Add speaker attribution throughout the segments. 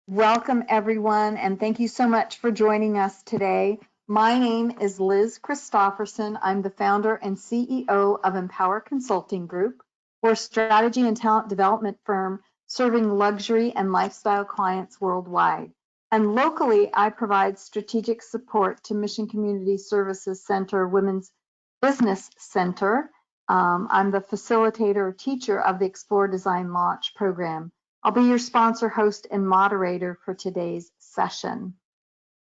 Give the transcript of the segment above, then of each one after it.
Speaker 1: Welcome, everyone, and thank you so much for joining us today. My name is Liz Christofferson. I'm the founder and CEO of Empower Consulting Group. We're a strategy and talent development firm serving luxury and lifestyle clients worldwide. And locally, I provide strategic support to Mission Community Services Center Women's Business Center. I'm the facilitator teacher of the Explore Design Launch program. I'll be your sponsor, host, and moderator for today's session.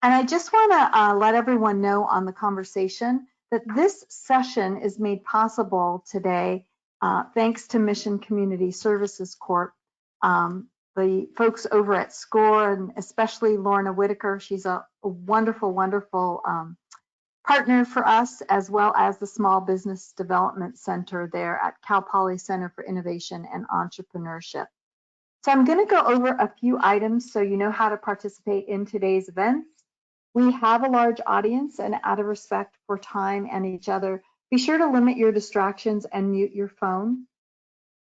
Speaker 1: And I just want to let everyone know on the conversation that this session is made possible today thanks to Mission Community Services Corp. The folks over at SCORE, and especially Lorna Whitaker, she's a wonderful, wonderful partner for us, as well as the Small Business Development Center there at Cal Poly Center for Innovation and Entrepreneurship. So I'm going to go over a few items so you know how to participate in today's events. We have a large audience, and out of respect for time and each other, be sure to limit your distractions and mute your phone.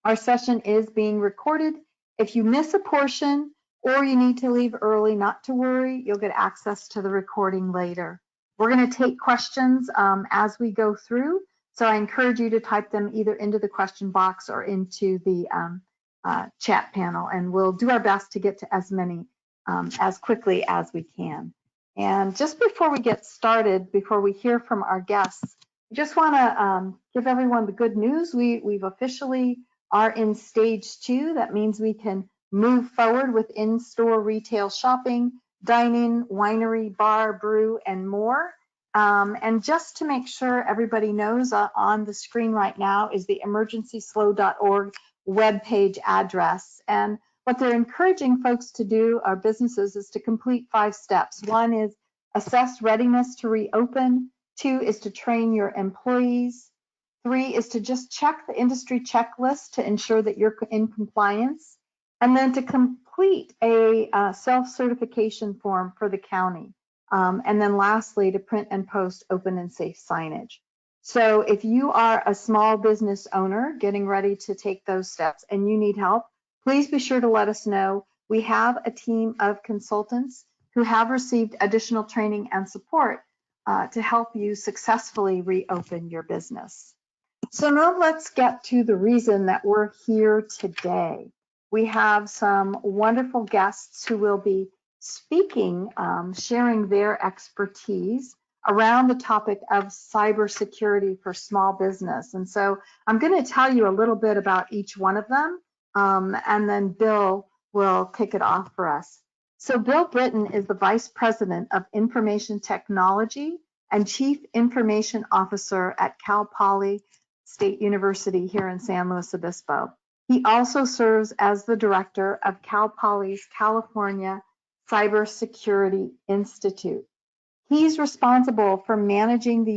Speaker 1: Our session is being recorded. If you miss a portion or you need to leave early, not to worry, you'll get access to the recording later. We're going to take questions as we go through, so I encourage you to type them either into the question box or into the chat panel, and we'll do our best to get to as many as quickly as we can. And just before we get started, before we hear from our guests, I just want to give everyone the good news. We've officially are in stage 2. That means we can move forward with in-store retail shopping, dining, winery, bar, brew, and more. And just to make sure everybody knows, on the screen right now is the emergencyslow.org webpage address. And what they're encouraging folks to do, our businesses, is to complete 5 steps. 1 is assess readiness to reopen. 2 is to train your employees. 3 is to just check the industry checklist to ensure that you're in compliance. And then to complete a self-certification form for the county. And then lastly, to print and post open and safe signage. So if you are a small business owner getting ready to take those steps and you need help, please be sure to let us know. We have a team of consultants who have received additional training and support to help you successfully reopen your business. So now let's get to the reason that we're here today. We have some wonderful guests who will be speaking, sharing their expertise around the topic of cybersecurity for small business. And so I'm going to tell you a little bit about each one of them, and then Bill will kick it off for us. So Bill Britton is the Vice President of Information Technology and Chief Information Officer at Cal Poly State University here in San Luis Obispo. He also serves as the Director of Cal Poly's California Cybersecurity Institute. He's responsible for managing the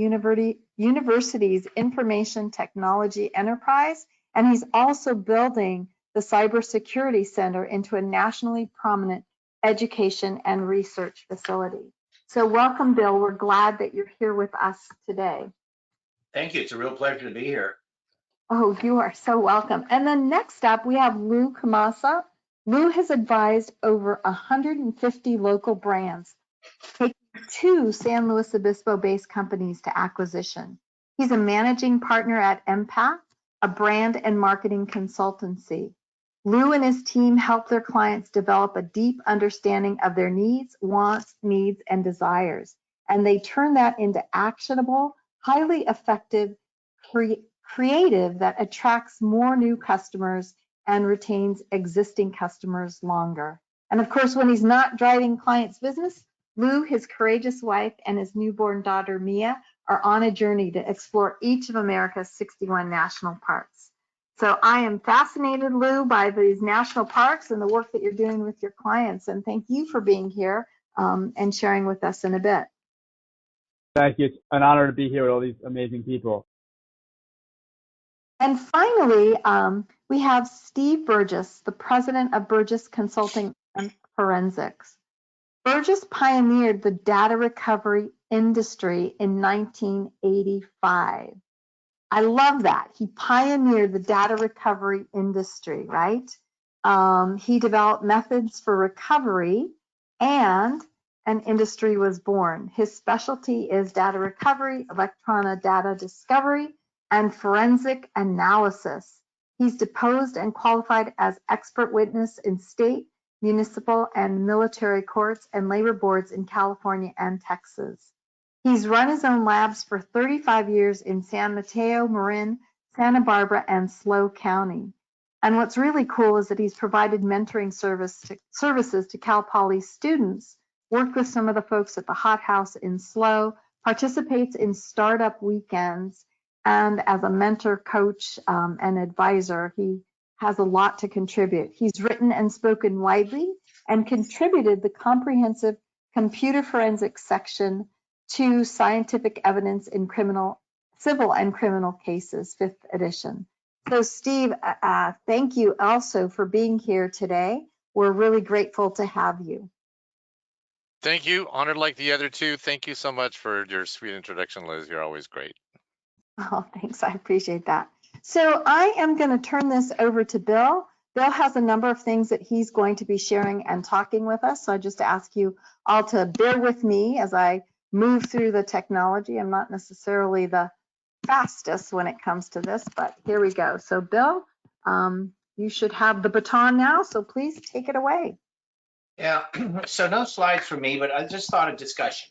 Speaker 1: university's information technology enterprise, and he's also building the Cybersecurity Center into a nationally prominent education and research facility. So welcome, Bill. We're glad that you're here with us today.
Speaker 2: Thank you. It's a real pleasure to be here.
Speaker 1: Oh, you are so welcome. And then next up, we have Lou Camassa. Lou has advised over 150 local brands, taking 2 San Luis Obispo-based companies to acquisition. He's a managing partner at Empath, a brand and marketing consultancy. Lou and his team help their clients develop a deep understanding of their needs, wants, needs, and desires. And they turn that into actionable, highly effective, creative that attracts more new customers and retains existing customers longer. And of course, when he's not driving clients' business, Lou, his courageous wife, and his newborn daughter, Mia, are on a journey to explore each of America's 61 national parks. So I am fascinated, Lou, by these national parks and the work that you're doing with your clients. And thank you for being here and sharing with us in a bit.
Speaker 3: Thank you. It's an honor to be here with all these amazing people.
Speaker 1: And finally, we have Steve Burgess, the president of Burgess Consulting and Forensics. Burgess pioneered the data recovery industry in 1985. I love that. He pioneered the data recovery industry, right? He developed methods for recovery, and an industry was born. His specialty is data recovery, electronic data discovery, and forensic analysis. He's deposed and qualified as expert witness in state, municipal, and military courts and labor boards in California and Texas. He's run his own labs for 35 years in San Mateo, Marin, Santa Barbara, and SLO County. And what's really cool is that he's provided mentoring services to Cal Poly students, worked with some of the folks at the Hot House in SLO, participates in startup weekends, and as a mentor, coach, and advisor, he has a lot to contribute. He's written and spoken widely and contributed the comprehensive computer forensics section to scientific evidence in civil and criminal cases, 5th edition. So Steve, thank you also for being here today. We're really grateful to have you.
Speaker 4: Thank you. Honored like the other two. Thank you so much for your sweet introduction, Liz. You're always great.
Speaker 1: Oh, thanks. I appreciate that. So I am going to turn this over to Bill. Bill has a number of things that he's going to be sharing and talking with us. So I just ask you all to bear with me as I move through the technology. I'm not necessarily the fastest when it comes to this, but here we go. So Bill, you should have the baton now, so please take it away.
Speaker 2: Yeah, so no slides for me, but I just thought of discussion.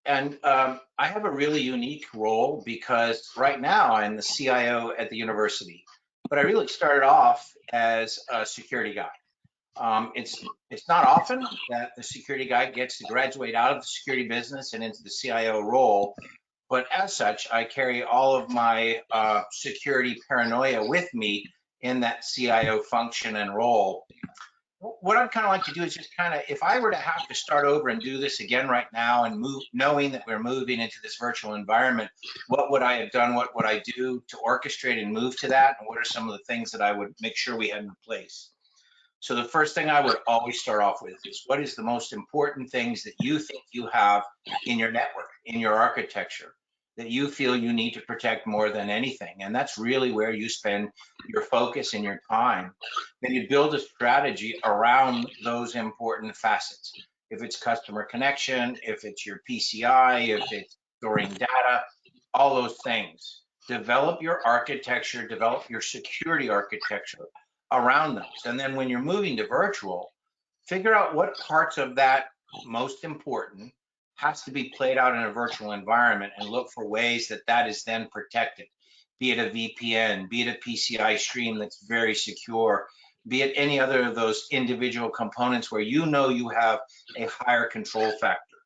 Speaker 2: And I have a really unique role because right now I'm the CIO at the university, but I really started off as a security guy. It's not often that the security guy gets to graduate out of the security business and into the CIO role, but as such, I carry all of my security paranoia with me in that CIO function and role. What I'd kind of like to do is just kind of, if I were to have to start over and do this again right now and move, knowing that we're moving into this virtual environment, what would I have done? What would I do to orchestrate and move to that? And what are some of the things that I would make sure we had in place? So the first thing I would always start off with is, what is the most important things that you think you have in your network, in your architecture, that you feel you need to protect more than anything? And that's really where you spend your focus and your time. Then you build a strategy around those important facets. If it's customer connection, if it's your PCI, if it's storing data, all those things. Develop your architecture, develop your security architecture around those. And then when you're moving to virtual, figure out what parts of that most important has to be played out in a virtual environment, and look for ways that that is then protected, be it a VPN, be it a PCI stream that's very secure, be it any other of those individual components where you know you have a higher control factor.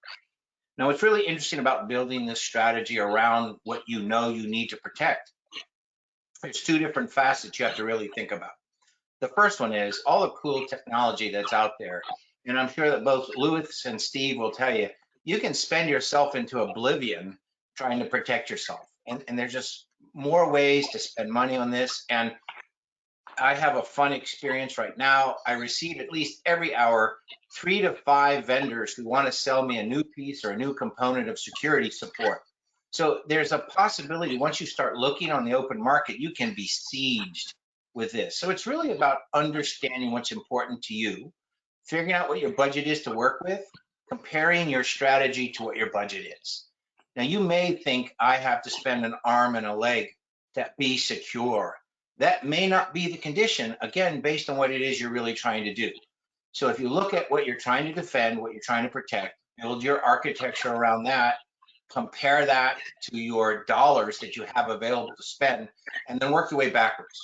Speaker 2: Now, what's really interesting about building this strategy around what you know you need to protect, there's two different facets you have to really think about. The first one is all the cool technology that's out there. And I'm sure that both Louis and Steve will tell you, you can spend yourself into oblivion trying to protect yourself. And there's just more ways to spend money on this. And I have a fun experience right now. I receive at least every hour 3 to 5 vendors who want to sell me a new piece or a new component of security support. So there's a possibility once you start looking on the open market, you can be sieged with this. So it's really about understanding what's important to you, figuring out what your budget is to work with, comparing your strategy to what your budget is. Now, you may think I have to spend an arm and a leg to be secure. That may not be the condition, again, based on what it is you're really trying to do. So if you look at what you're trying to defend, what you're trying to protect, build your architecture around that, compare that to your dollars that you have available to spend, and then work your way backwards.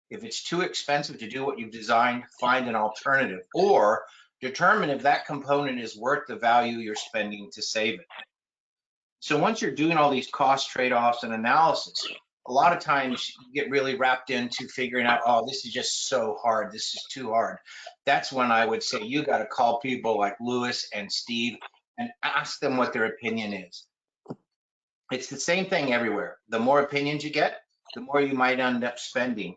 Speaker 2: If it's too expensive to do what you've designed, find an alternative, or determine if that component is worth the value you're spending to save it. So once you're doing all these cost trade-offs and analysis, a lot of times you get really wrapped into figuring out, oh, this is just so hard, this is too hard. That's when I would say you got to call people like Louis and Steve and ask them what their opinion is. It's the same thing everywhere. The more opinions you get, the more you might end up spending.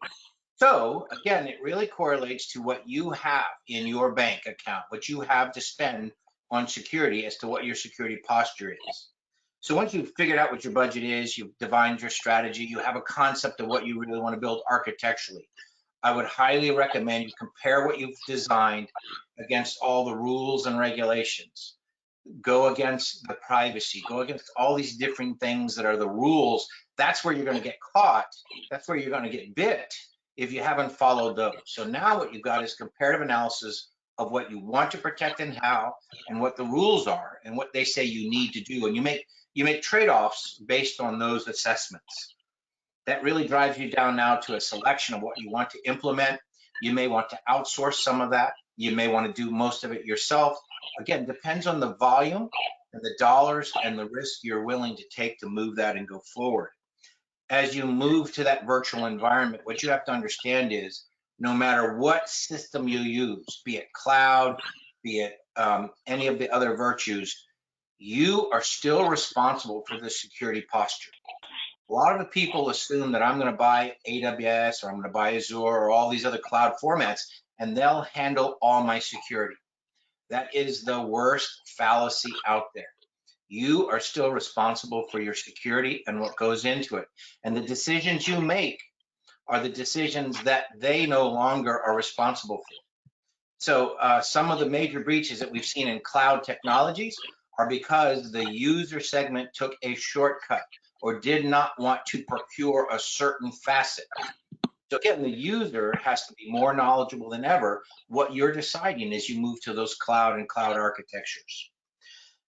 Speaker 2: So again, it really correlates to what you have in your bank account, what you have to spend on security as to what your security posture is. So once you've figured out what your budget is, you've defined your strategy, you have a concept of what you really want to build architecturally. I would highly recommend you compare what you've designed against all the rules and regulations. Go against the privacy, go against all these different things that are the rules. That's where you're going to get caught. That's where you're going to get bit if you haven't followed those. So now what you've got is comparative analysis of what you want to protect and how, and what the rules are and what they say you need to do. And you make trade-offs based on those assessments. That really drives you down now to a selection of what you want to implement. You may want to outsource some of that. You may want to do most of it yourself. Again, depends on the volume and the dollars and the risk you're willing to take to move that and go forward. As you move to that virtual environment, what you have to understand is no matter what system you use, be it cloud, be it any of the other virtues, you are still responsible for the security posture. A lot of the people assume that I'm going to buy AWS or I'm going to buy Azure or all these other cloud formats, and they'll handle all my security. That is the worst fallacy out there. You are still responsible for your security and what goes into it. And the decisions you make are the decisions that they no longer are responsible for. So some of the major breaches that we've seen in cloud technologies are because the user segment took a shortcut or did not want to procure a certain facet. So again, the user has to be more knowledgeable than ever what you're deciding as you move to those cloud and cloud architectures.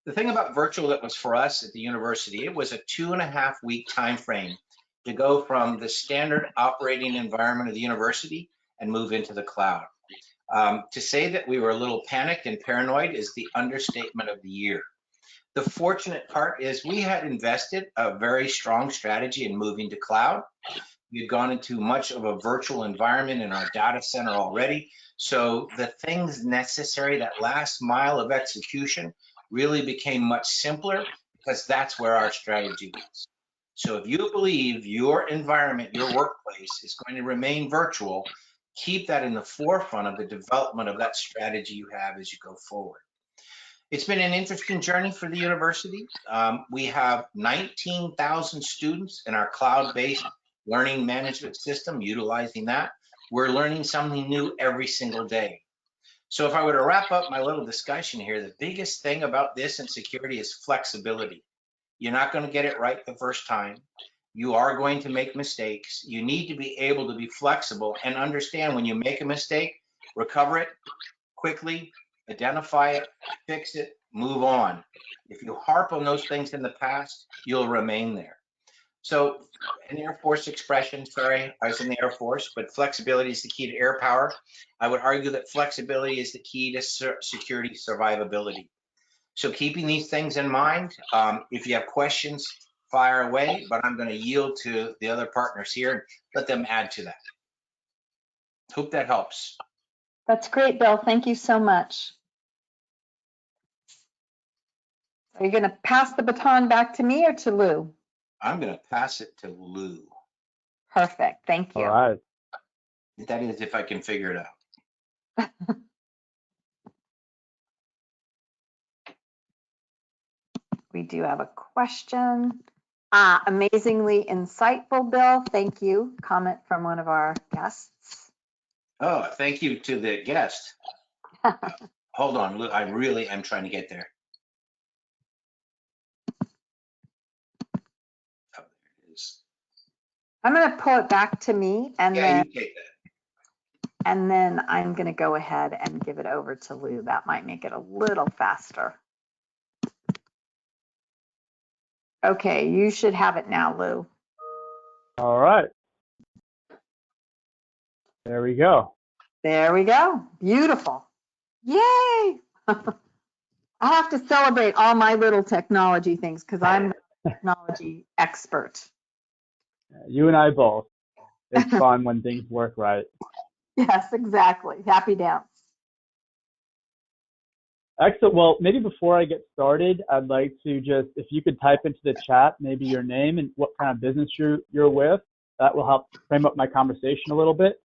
Speaker 2: The thing about virtual that was for us at the university, it was a 2.5-week time frame to go from the standard operating environment of the university and move into the cloud. To say that we were a little panicked and paranoid is the understatement of the year. The fortunate part is we had invested a very strong strategy in moving to cloud. We had gone into much of a virtual environment in our data center already. So the things necessary, that last mile of execution, really became much simpler because that's where our strategy was. So if you believe your environment, your workplace is going to remain virtual, keep that in the forefront of the development of that strategy you have as you go forward. It's been an interesting journey for the university. We have 19,000 students in our cloud-based learning management system utilizing that. We're learning something new every single day. So if I were to wrap up my little discussion here, the biggest thing about this in security is flexibility. You're not going to get it right the first time. You are going to make mistakes. You need to be able to be flexible and understand when you make a mistake, recover it quickly, identify it, fix it, move on. If you harp on those things in the past, you'll remain there. So an Air Force expression, sorry, I was in the Air Force, but flexibility is the key to air power. I would argue that flexibility is the key to security survivability. So keeping these things in mind, if you have questions, fire away, but I'm going to yield to the other partners here and let them add to that. Hope that helps.
Speaker 1: That's great, Bill. Thank you so much. Are you going to pass the baton back to me or to Lou?
Speaker 2: I'm going to pass it to Lou.
Speaker 1: Perfect. Thank you.
Speaker 3: All right.
Speaker 2: That is if I can figure it out.
Speaker 1: We do have a question. Amazingly insightful, Bill. Thank you. Comment from one of our guests.
Speaker 2: Oh, thank you to the guest. Hold on, Lou. I really am trying to get there. Oh, there it is.
Speaker 1: I'm going to pull it back to me, and
Speaker 2: Yeah, you take that.
Speaker 1: and then I'm going to go ahead and give it over to Lou. That might make it a little faster. Okay, you should have it now, Lou.
Speaker 3: All right. There we go.
Speaker 1: There we go. Beautiful. Yay! I have to celebrate all my little technology things because I'm a technology expert.
Speaker 3: You and I both. It's fun when things work right.
Speaker 1: Yes, exactly. Happy dance.
Speaker 3: Excellent. Well, maybe before I get started, I'd like to just, if you could type into the chat, maybe your name and what kind of business you're with, that will help frame up my conversation a little bit.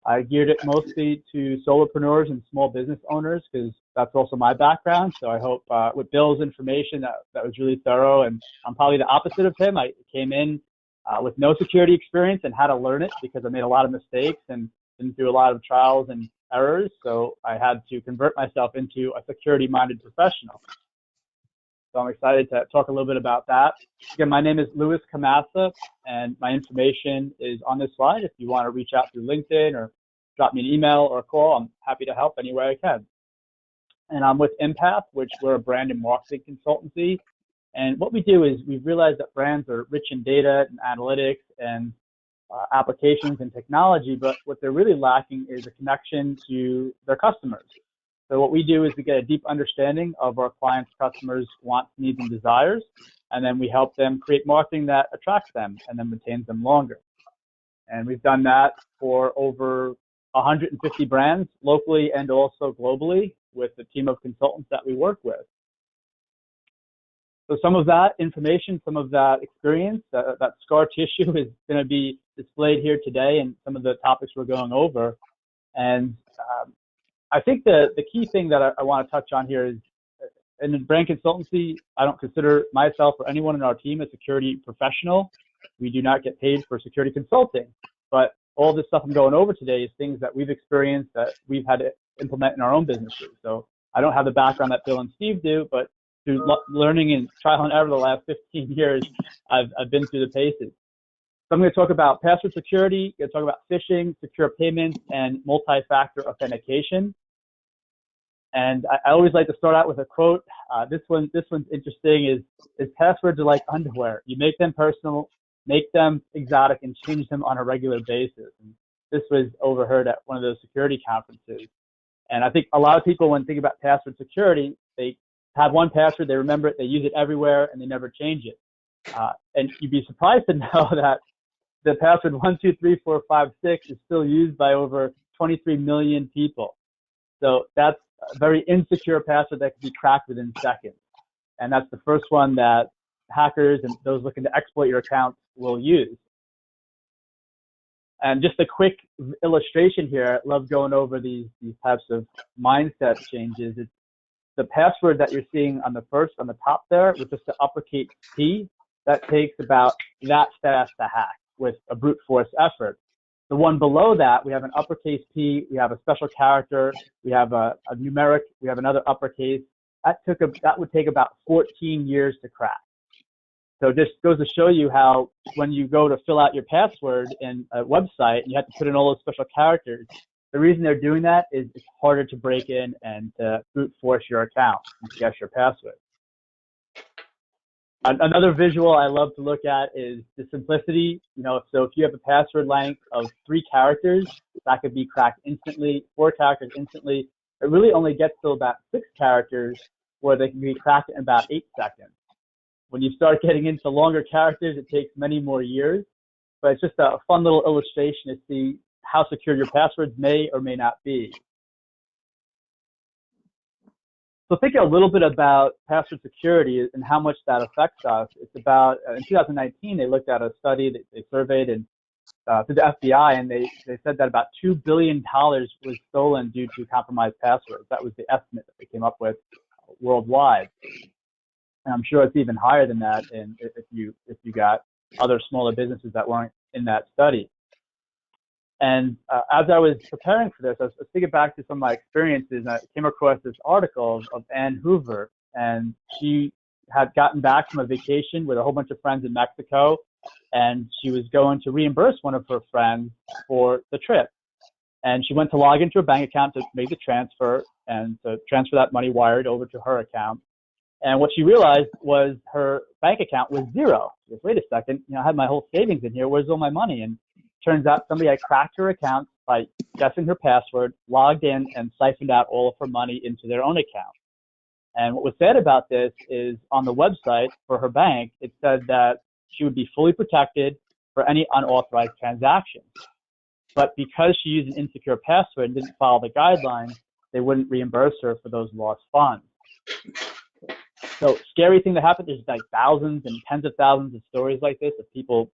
Speaker 3: I geared it mostly to solopreneurs and small business owners because that's also my background. So I hope with Bill's information that was really thorough, and I'm probably the opposite of him. I came in with no security experience and had to learn it because I made a lot of mistakes, and been through a lot of trials and errors, so I had to convert myself into a security-minded professional. So I'm excited to talk a little bit about that. Again, my name is Louis Camassa, and my information is on this slide. If you want to reach out through LinkedIn or drop me an email or a call, I'm happy to help any way I can. And I'm with Empath, which we're a brand and marketing consultancy. And what we do is we've realized that brands are rich in data and analytics and applications and technology, but what they're really lacking is a connection to their customers. So what we do is we get a deep understanding of our clients' customers' wants, needs, and desires, and then we help them create marketing that attracts them and then retains them longer. And we've done that for over 150 brands locally and also globally with the team of consultants that we work with. So some of that information, some of that experience, that scar tissue is going to be displayed here today and some of the topics we're going over. And I think the key thing that I want to touch on here is, in brand consultancy, I don't consider myself or anyone in our team a security professional. We do not get paid for security consulting. But all this stuff I'm going over today is things that we've experienced that we've had to implement in our own businesses. So I don't have the background that Bill and Steve do, but through learning and trial and error the last 15 years, I've been through the paces. So I'm going to talk about password security, going to talk about phishing, secure payments, and multi-factor authentication. And I always like to start out with a quote. This one's interesting. Is passwords are like underwear. You make them personal, make them exotic, and change them on a regular basis. And this was overheard at one of those security conferences. And I think a lot of people, when thinking about password security, they have one password, they remember it, they use it everywhere, and they never change it. And you'd be surprised to know that the password 123456 is still used by over 23 million people. So that's a very insecure password that can be cracked within seconds. And that's the first one that hackers and those looking to exploit your account will use. And just a quick illustration here, I love going over these types of mindset changes. It's the password that you're seeing on the top there with just the uppercase P, that takes about that fast to hack with a brute force effort. The one below that, we have an uppercase P, we have a special character, we have a numeric, we have another uppercase. That would take about 14 years to crack. So it just goes to show you how when you go to fill out your password in a website, you have to put in all those special characters. The reason they're doing that is it's harder to break in and to brute force your account and guess your password. Another visual I love to look at is the simplicity. So if you have a password length of 3 characters, that could be cracked instantly, 4 characters instantly. It really only gets to about 6 characters where they can be cracked in about 8 seconds. When you start getting into longer characters, it takes many more years. But it's just a fun little illustration to see how secure your passwords may or may not be. So think a little bit about password security and how much that affects us. It's about, in 2019, they looked at a study that they surveyed through the FBI, and they said that about $2 billion was stolen due to compromised passwords. That was the estimate that they came up with worldwide. And I'm sure it's even higher than that if you got other smaller businesses that weren't in that study. And as I was preparing for this, I was thinking back to some of my experiences, and I came across this article of Ann Hoover, and she had gotten back from a vacation with a whole bunch of friends in Mexico, and she was going to reimburse one of her friends for the trip. And she went to log into her bank account to make the transfer and to transfer that money wired over to her account. And what she realized was her bank account was zero. She goes, wait a second, I had my whole savings in here. Where's all my money? And turns out somebody had cracked her account by guessing her password, logged in, and siphoned out all of her money into their own account. And what was said about this is on the website for her bank, it said that she would be fully protected for any unauthorized transactions. But because she used an insecure password and didn't follow the guidelines, they wouldn't reimburse her for those lost funds. So scary thing that happened, there's like thousands and tens of thousands of stories like this of people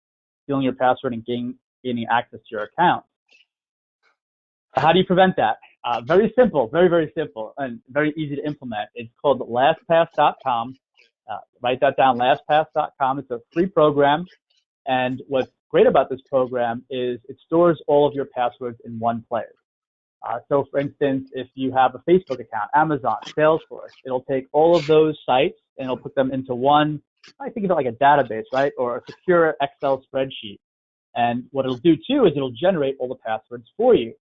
Speaker 3: stealing your password and gaining access to your account. How do you prevent that? Very simple, very, very simple, and very easy to implement. It's called LastPass.com. Write that down, LastPass.com. It's a free program. And what's great about this program is it stores all of your passwords in one place. So for instance, if you have a Facebook account, Amazon, Salesforce, it'll take all of those sites and it'll put them into one, I think of it like a database, right? Or a secure Excel spreadsheet. And what it'll do too is it'll generate all the passwords for you.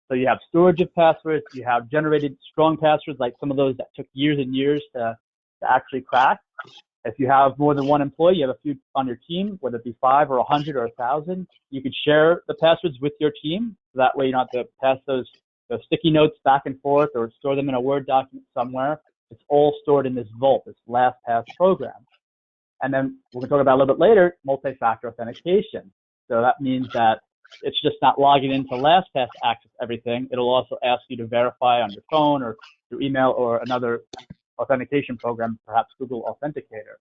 Speaker 3: So you have storage of passwords, you have generated strong passwords, like some of those that took years and years to actually crack. If you have more than one employee, you have a few on your team, whether it be 5 or 100 or 1,000, you could share the passwords with your team. So that way you don't have to pass those sticky notes back and forth or store them in a Word document somewhere. It's all stored in this vault, this LastPass program. And then we're going to talk about a little bit later, multi-factor authentication. So that means that it's just not logging into LastPass to access everything. It'll also ask you to verify on your phone or through email or another authentication program, perhaps Google Authenticator.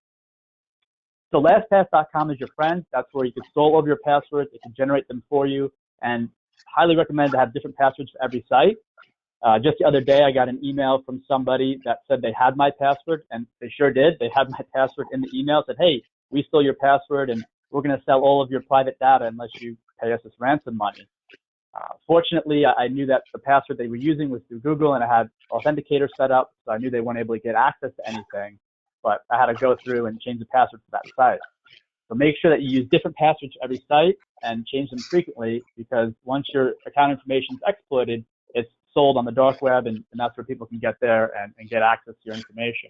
Speaker 3: So LastPass.com is your friend. That's where you can store all of your passwords. It can generate them for you, and highly recommend to have different passwords for every site. Just the other day, I got an email from somebody that said they had my password, and they sure did. They had my password in the email, said, hey, we stole your password, and we're going to sell all of your private data unless you pay us this ransom money. Fortunately, I knew that the password they were using was through Google, and I had Authenticator set up, so I knew they weren't able to get access to anything. But I had to go through and change the password for that site. So make sure that you use different passwords for every site and change them frequently, because once your account information is exploited, it's sold on the dark web, and that's where people can get there and get access to your information.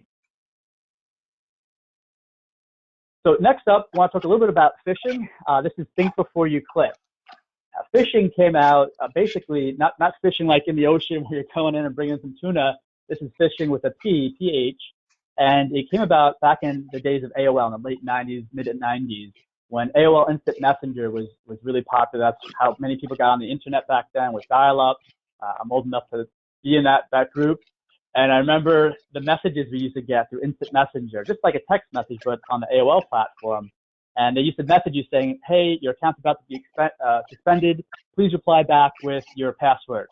Speaker 3: So next up, I want to talk a little bit about phishing. This is think before you click. Phishing came out basically not fishing like in the ocean where you're going in and bringing some tuna. This is phishing with a P, PH, and it came about back in the days of AOL in the late 90s, mid 90s, when AOL Instant Messenger was really popular. That's how many people got on the internet back then, with dial-up. I'm old enough to be in that group. And I remember the messages we used to get through Instant Messenger, just like a text message, but on the AOL platform. And they used to message you saying, hey, your account's about to be suspended. Please reply back with your password.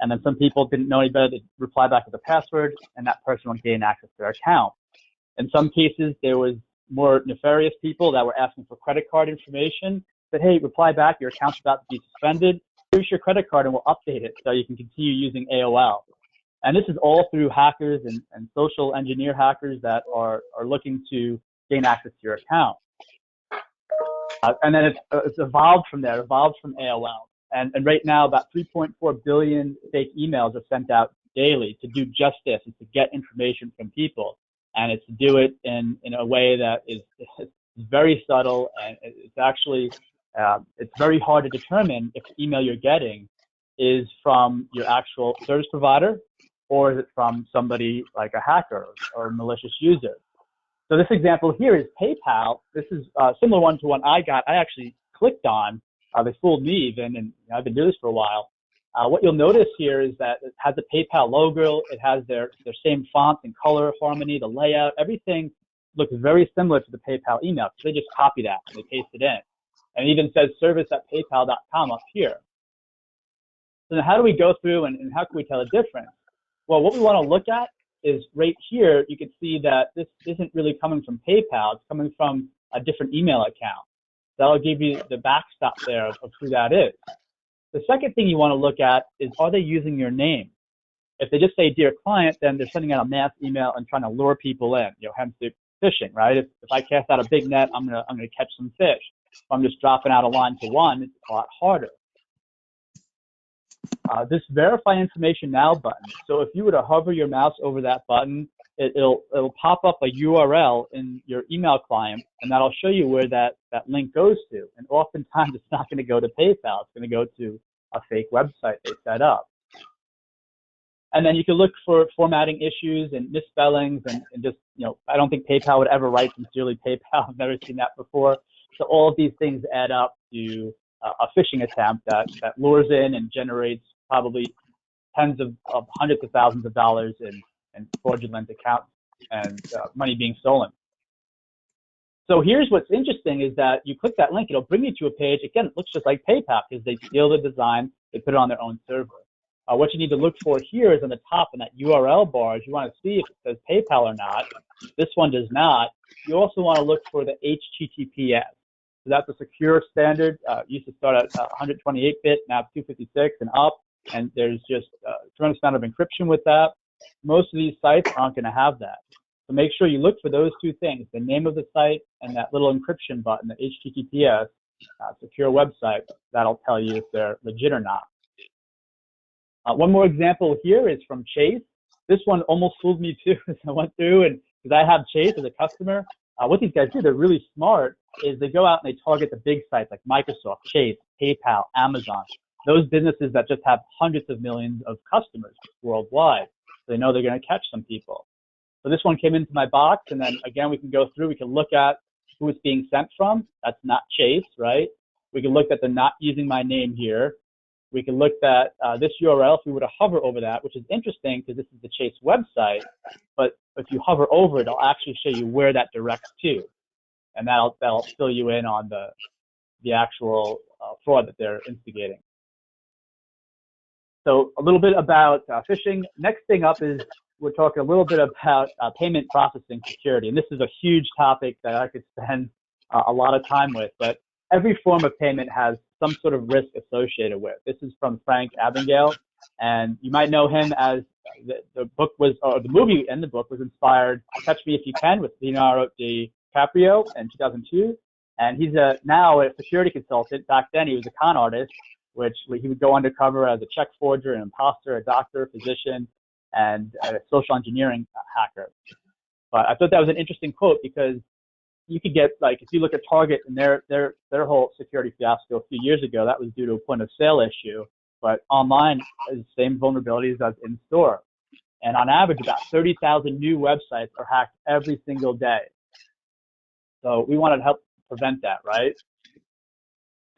Speaker 3: And then some people didn't know any better. They'd reply back with a password, and that person would gain access to their account. In some cases, there was more nefarious people that were asking for credit card information. Said, hey, reply back. Your account's about to be suspended. Here's your credit card, and we'll update it so you can continue using AOL. And this is all through hackers and social engineer hackers that are looking to gain access to your account. And then it's evolved from there, evolved from AOL. And right now, about 3.4 billion fake emails are sent out daily to do just this, is to get information from people. And it's to do it in a way that is very subtle, and it's actually, it's very hard to determine if the email you're getting is from your actual service provider, or is it from somebody like a hacker or a malicious user. So this example here is PayPal. This is a similar one to one I got. I actually clicked on. They fooled me even, and I've been doing this for a while. What you'll notice here is that it has the PayPal logo. It has their same font and color harmony, the layout. Everything looks very similar to the PayPal email. So they just copy that and they paste it in. And it even says service@paypal.com up here. So then how do we go through and how can we tell a difference? Well, what we want to look at is right here, you can see that this isn't really coming from PayPal. It's coming from a different email account. That'll give you the backstop there of who that is. The second thing you want to look at is, are they using your name? If they just say, dear client, then they're sending out a mass email and trying to lure people in, hence the phishing, right? If I cast out a big net, I'm gonna catch some fish. If I'm just dropping out a line to one, it's a lot harder. This verify information now button. So if you were to hover your mouse over that button, it'll pop up a URL in your email client, and that'll show you where that link goes to. And oftentimes it's not going to go to PayPal. It's going to go to a fake website they set up. And then you can look for formatting issues and misspellings and just, I don't think PayPal would ever write sincerely PayPal. I've never seen that before. So all of these things add up to a phishing attempt that lures in and generates probably tens of hundreds of thousands of dollars in fraudulent accounts and money being stolen. So here's what's interesting is that you click that link, it'll bring you to a page. Again, it looks just like PayPal because they steal the design, they put it on their own server. What you need to look for here is on the top in that URL bar, you want to see if it says PayPal or not. This one does not. You also want to look for the HTTPS. So that's a secure standard. Used to start at 128-bit, now 256 and up. And there's just a tremendous amount of encryption with that. Most of these sites aren't going to have that. So make sure you look for those two things, the name of the site and that little encryption button, the HTTPS, secure website. That'll tell you if they're legit or not. One more example here is from Chase. This one almost fooled me too as I went through, and because I have Chase as a customer. What these guys do, they're really smart, is they go out and they target the big sites like Microsoft, Chase, PayPal, Amazon, those businesses that just have hundreds of millions of customers worldwide. So they know they're going to catch some people. So this one came into my box, and then again, we can go through, we can look at who it's being sent from. That's not Chase, right? We can look at they're not using my name here. We can look at this URL if we were to hover over that, which is interesting because this is the Chase website, but if you hover over it, it'll actually show you where that directs to. And that'll fill you in on the actual fraud that they're instigating. So a little bit about phishing. Next thing up is we're talking a little bit about payment processing security. And this is a huge topic that I could spend a lot of time with, but every form of payment has some sort of risk associated with. This is from Frank Abagnale, and you might know him as the book was, or the movie and the book was inspired, Catch Me If You Can, with Leonardo DiCaprio in 2002. And he's now a security consultant. Back then, he was a con artist, which he would go undercover as a check forger, an imposter, a doctor, a physician, and a social engineering hacker. But I thought that was an interesting quote because you could get, like, if you look at Target and their whole security fiasco a few years ago, that was due to a point of sale issue. But online is the same vulnerabilities as in store. And on average, about 30,000 new websites are hacked every single day. So we want to help prevent that, right?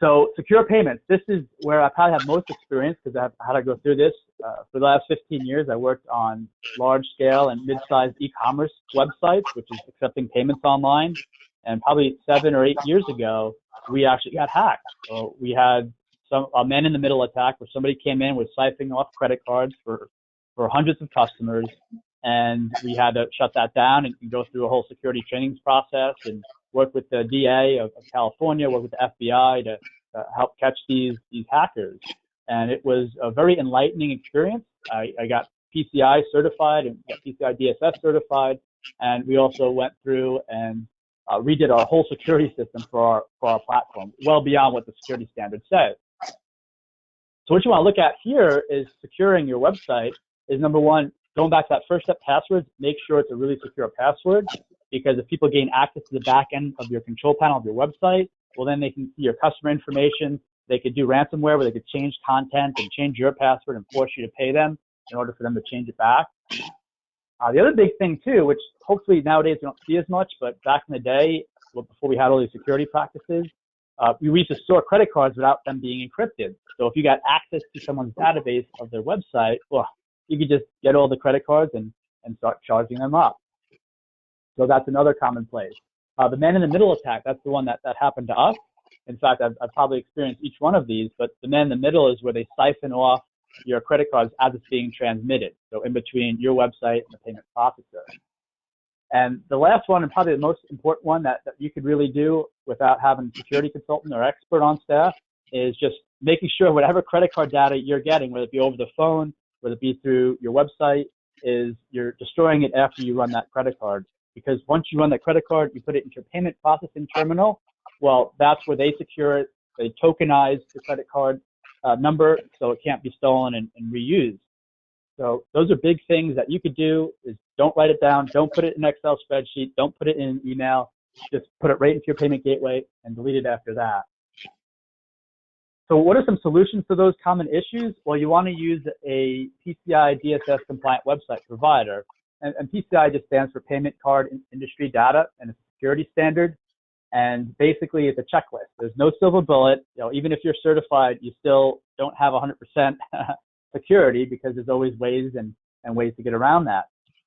Speaker 3: So secure payments, this is where I probably have most experience because I've had to go through this. For the last 15 years, I worked on large-scale and mid-sized e-commerce websites, which is accepting payments online. And probably 7 or 8 years ago, we actually got hacked. So we had a man-in-the-middle attack where somebody came in, was siphoning off credit cards for hundreds of customers, and we had to shut that down and go through a whole security trainings process and work with the DA of California, work with the FBI to help catch these hackers. And it was a very enlightening experience. I got PCI certified and got PCI DSS certified, and we also went through and redid our whole security system for our platform, well beyond what the security standard says. So what you want to look at here is securing your website is, number one, going back to that first step, passwords, make sure it's a really secure password, because if people gain access to the back end of your control panel of your website, well, then they can see your customer information. They could do ransomware where they could change content and change your password and force you to pay them in order for them to change it back. The other big thing too, which hopefully nowadays we don't see as much, but back in the day, before we had all these security practices, we used to store credit cards without them being encrypted. So if you got access to someone's database of their website, well, you could just get all the credit cards and start charging them up. So that's another commonplace. The man-in-the-middle attack, that's the one that happened to us. In fact, I've probably experienced each one of these, but the man-in-the-middle is where they siphon off your credit cards as it's being transmitted, so in between your website and the payment processor. And the last one, and probably the most important one that you could really do without having a security consultant or expert on staff, is just making sure whatever credit card data you're getting, whether it be over the phone, whether it be through your website, is you're destroying it after you run that credit card. Because once you run that credit card, you put it into your payment processing terminal, well, that's where they secure it. They tokenize the credit card number so it can't be stolen and reused. So those are big things that you could do. Is don't write it down, don't put it in an Excel spreadsheet, don't put it in an email, just put it right into your payment gateway and delete it after that. So what are some solutions to those common issues? Well, you want to use a PCI DSS compliant website provider. And PCI just stands for Payment Card Industry Data, and it's a security standard. And basically, it's a checklist. There's no silver bullet. You know, even if you're certified, you still don't have 100% security because there's always ways and ways to get around that.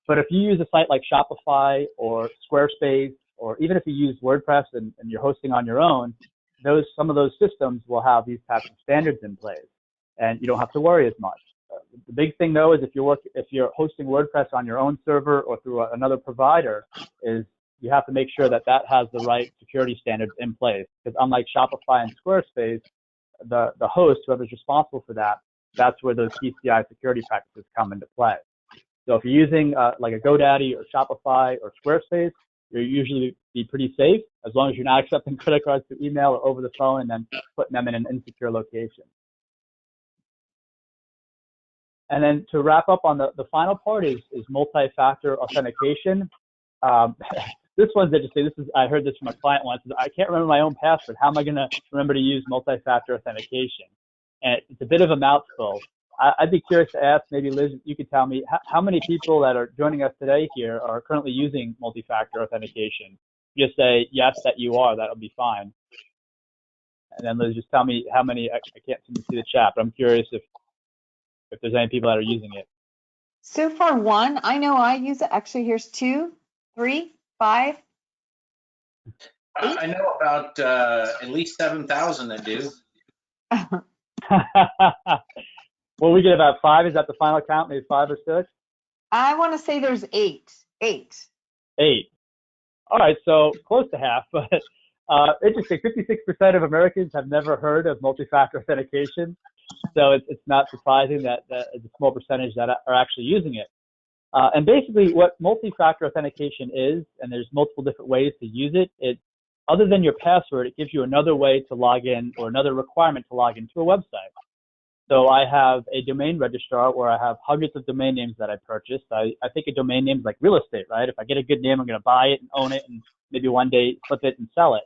Speaker 3: But if you use a site like Shopify or Squarespace, or even if you use WordPress and you're hosting on your own, some of those systems will have these types of standards in place, and you don't have to worry as much. The big thing, though, is if you're hosting WordPress on your own server or through another provider, is you have to make sure that that has the right security standards in place. Because unlike Shopify and Squarespace, the host, whoever's responsible for that, that's where those PCI security practices come into play. So if you're using like a GoDaddy or Shopify or Squarespace, you'll usually be pretty safe as long as you're not accepting credit cards through email or over the phone and then putting them in an insecure location. And then to wrap up on the final part is multi-factor authentication. This one's interesting. I heard this from a client once. I can't remember my own password. How am I going to remember to use multi-factor authentication? And it's a bit of a mouthful. I'd be curious to ask, maybe Liz, you could tell me how many people that are joining us today here are currently using multi-factor authentication. Just say yes that you are. That'll be fine. And then Liz, just tell me how many. I can't seem to see the chat, but I'm curious if there's any people that are using it.
Speaker 1: So far, one. I know I use it. Actually, here's 2, 3, 5.
Speaker 2: I know about at least 7,000 that do.
Speaker 3: Well, we get about 5. Is that the final count? Maybe 5 or 6?
Speaker 1: I want to say there's 8. 8.
Speaker 3: 8. All right, so close to half. But interesting, 56% of Americans have never heard of multi-factor authentication. So it's not surprising that it's a small percentage that are actually using it. And basically what multi-factor authentication is, and there's multiple different ways to use it, other than your password, it gives you another way to log in or another requirement to log into a website. So I have a domain registrar where I have hundreds of domain names that I purchased. I think a domain name is like real estate, right? If I get a good name, I'm going to buy it and own it and maybe one day flip it and sell it.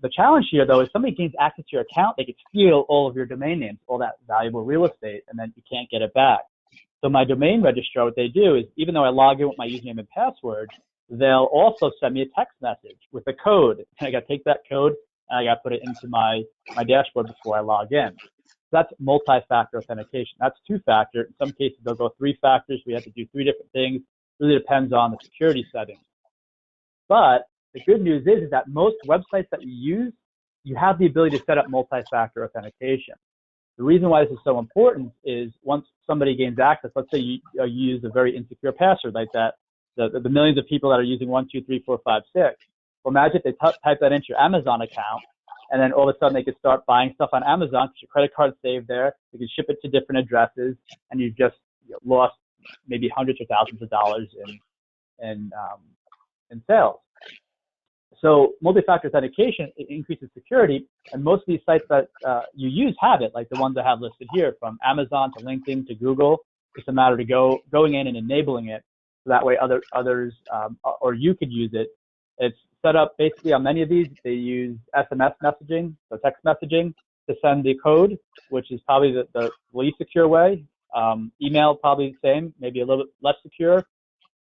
Speaker 3: The challenge here, though, is somebody gains access to your account, they could steal all of your domain names, all that valuable real estate, and then you can't get it back. So my domain registrar, what they do is, even though I log in with my username and password, they'll also send me a text message with a code. And I got to take that code and I got to put it into my dashboard before I log in. So that's multi-factor authentication. That's 2-factor. In some cases, they'll go 3 factors. We have to do 3 different things. It really depends on the security settings. But the good news is that most websites that you use, you have the ability to set up multi-factor authentication. The reason why this is so important is once somebody gains access, let's say you use a very insecure password like that, the millions of people that are using 1, 2, 3, 4, 5, 6. Well, imagine if they type that into your Amazon account, and then all of a sudden they could start buying stuff on Amazon because your credit card's saved there. You can ship it to different addresses, and you've just lost maybe hundreds or thousands of dollars in sales. So multi-factor authentication, it increases security, and most of these sites that you use have it, like the ones I have listed here, from Amazon to LinkedIn to Google. It's a matter of going in and enabling it, so that way others or you could use it. It's set up basically on many of these. They use SMS messaging, so text messaging, to send the code, which is probably the least secure way. Email probably the same, maybe a little bit less secure.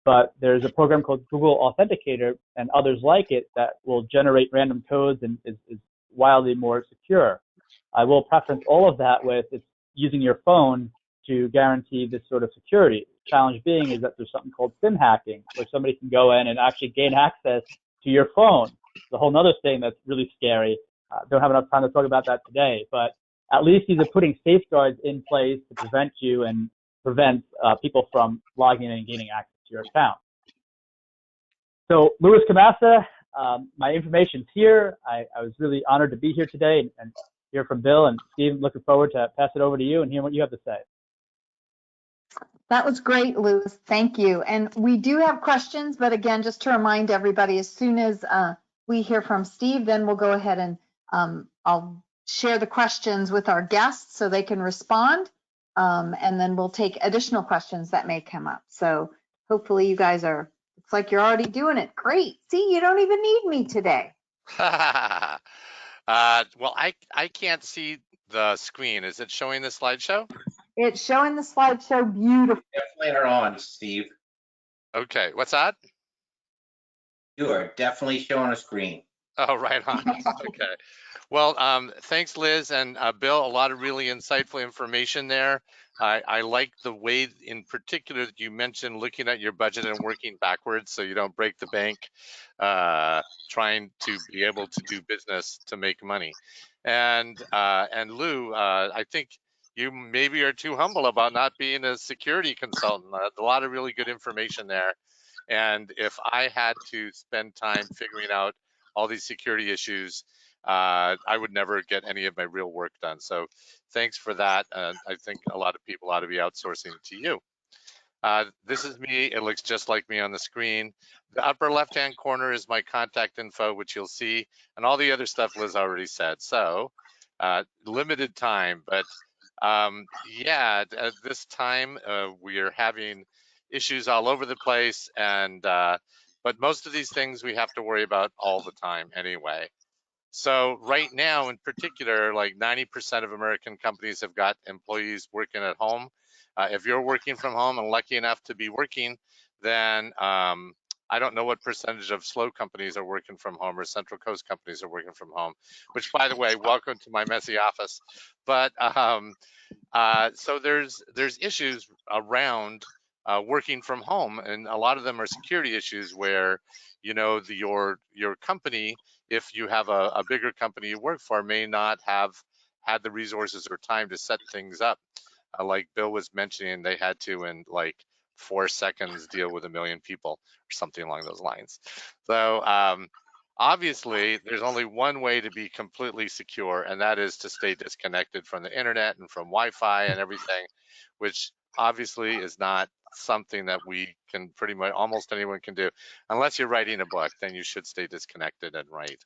Speaker 3: But there's a program called Google Authenticator and others like it that will generate random codes and is wildly more secure. I will preference all of that with it's using your phone to guarantee this sort of security. The challenge being is that there's something called SIM hacking, where somebody can go in and actually gain access to your phone. It's a whole other thing that's really scary. Don't have enough time to talk about that today, but at least these are putting safeguards in place to prevent you and prevent people from logging in and gaining access to your account. So Louis Camassa, my information's here. I was really honored to be here today and hear from Bill and Steve. Looking forward to pass it over to you and hear what you have to say.
Speaker 1: That was great, Louis. Thank you. And we do have questions, but again, just to remind everybody, as soon as we hear from Steve, then we'll go ahead and I'll share the questions with our guests so they can respond. And then we'll take additional questions that may come up. So hopefully you guys looks like you're already doing it. Great. See, you don't even need me today.
Speaker 4: Well, I can't see the screen. Is it showing the slideshow?
Speaker 1: It's showing the slideshow beautiful.
Speaker 2: Definitely are on, Steve.
Speaker 4: Okay, what's that?
Speaker 2: You are definitely showing a screen.
Speaker 4: Oh, right on. Okay. Well, thanks, Liz and Bill. A lot of really insightful information there. I like the way in particular that you mentioned looking at your budget and working backwards so you don't break the bank, trying to be able to do business to make money. And Lou, I think you maybe are too humble about not being a security consultant. A lot of really good information there. And if I had to spend time figuring out all these security issues, I would never get any of my real work done. So thanks for that. I think a lot of people ought to be outsourcing to you. This is me. It looks just like me on the screen. The upper left-hand corner is my contact info, which you'll see, and all the other stuff Liz already said. So limited time, but yeah, at this time we are having issues all over the place, and but most of these things we have to worry about all the time anyway. So right now, in particular, like 90% of American companies have got employees working at home. If you're working from home and lucky enough to be working, then I don't know what percentage of slow companies are working from home or Central Coast companies are working from home, which, by the way, welcome to my messy office. But so there's issues around working from home, and a lot of them are security issues where, you know, your company, if you have a bigger company you work for, may not have had the resources or time to set things up. Like Bill was mentioning, they had to, in like 4 seconds, deal with 1 million people or something along those lines. So obviously, there's only one way to be completely secure, and that is to stay disconnected from the internet and from Wi-Fi and everything, which obviously is not something that we can pretty much, almost anyone can do. Unless you're writing a book, then you should stay disconnected and write.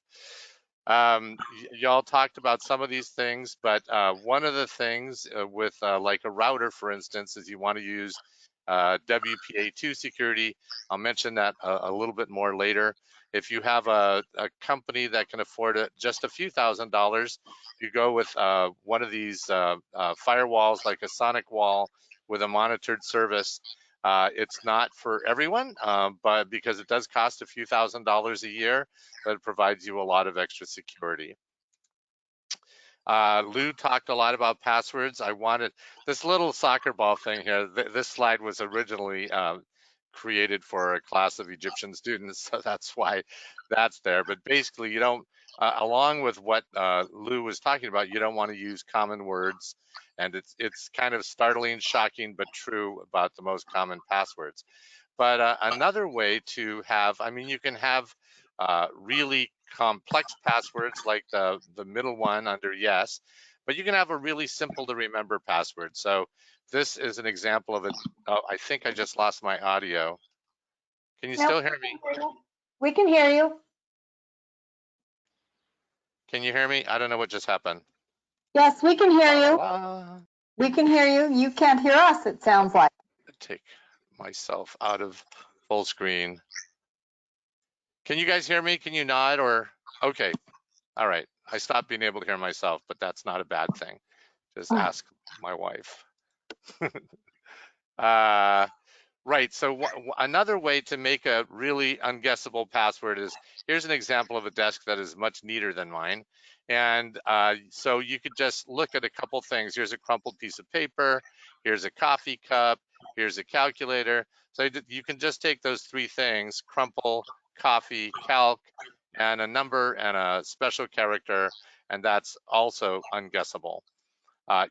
Speaker 4: Y'all talked about some of these things, but one of the things with like a router, for instance, is you want to use WPA2 security. I'll mention that a little bit more later. If you have a company that can afford just a few $1,000s, you go with one of these firewalls, like a Sonic wall with a monitored service. It's not for everyone, but because it does cost a few $1,000s a year, but it provides you a lot of extra security. Lou talked a lot about passwords. I wanted this little soccer ball thing here. This slide was originally created for a class of Egyptian students, so that's why that's there. But basically, you don't, along with what Lou was talking about, you don't want to use common words, and it's kind of startling, shocking, but true about the most common passwords. But another way to have, I mean, you can have really complex passwords like the middle one under yes, but you can have a really simple to remember password. So this is an example of it. Oh, I think I just lost my audio. Can you still hear me?
Speaker 1: We can hear you.
Speaker 4: Can you hear me? I don't know what just happened.
Speaker 1: Yes, we can hear you. We can hear you. You can't hear us, it sounds like.
Speaker 4: Take myself out of full screen. Can you guys hear me? Can you nod or? Okay. All right. I stopped being able to hear myself, but that's not a bad thing. Just ask my wife. Right. So another way to make a really unguessable password is, here's an example of a desk that is much neater than mine. And so you could just look at a couple things. Here's a crumpled piece of paper. Here's a coffee cup. Here's a calculator. So you can just take those 3 things, crumple, coffee, calc, and a number and a special character, and that's also unguessable.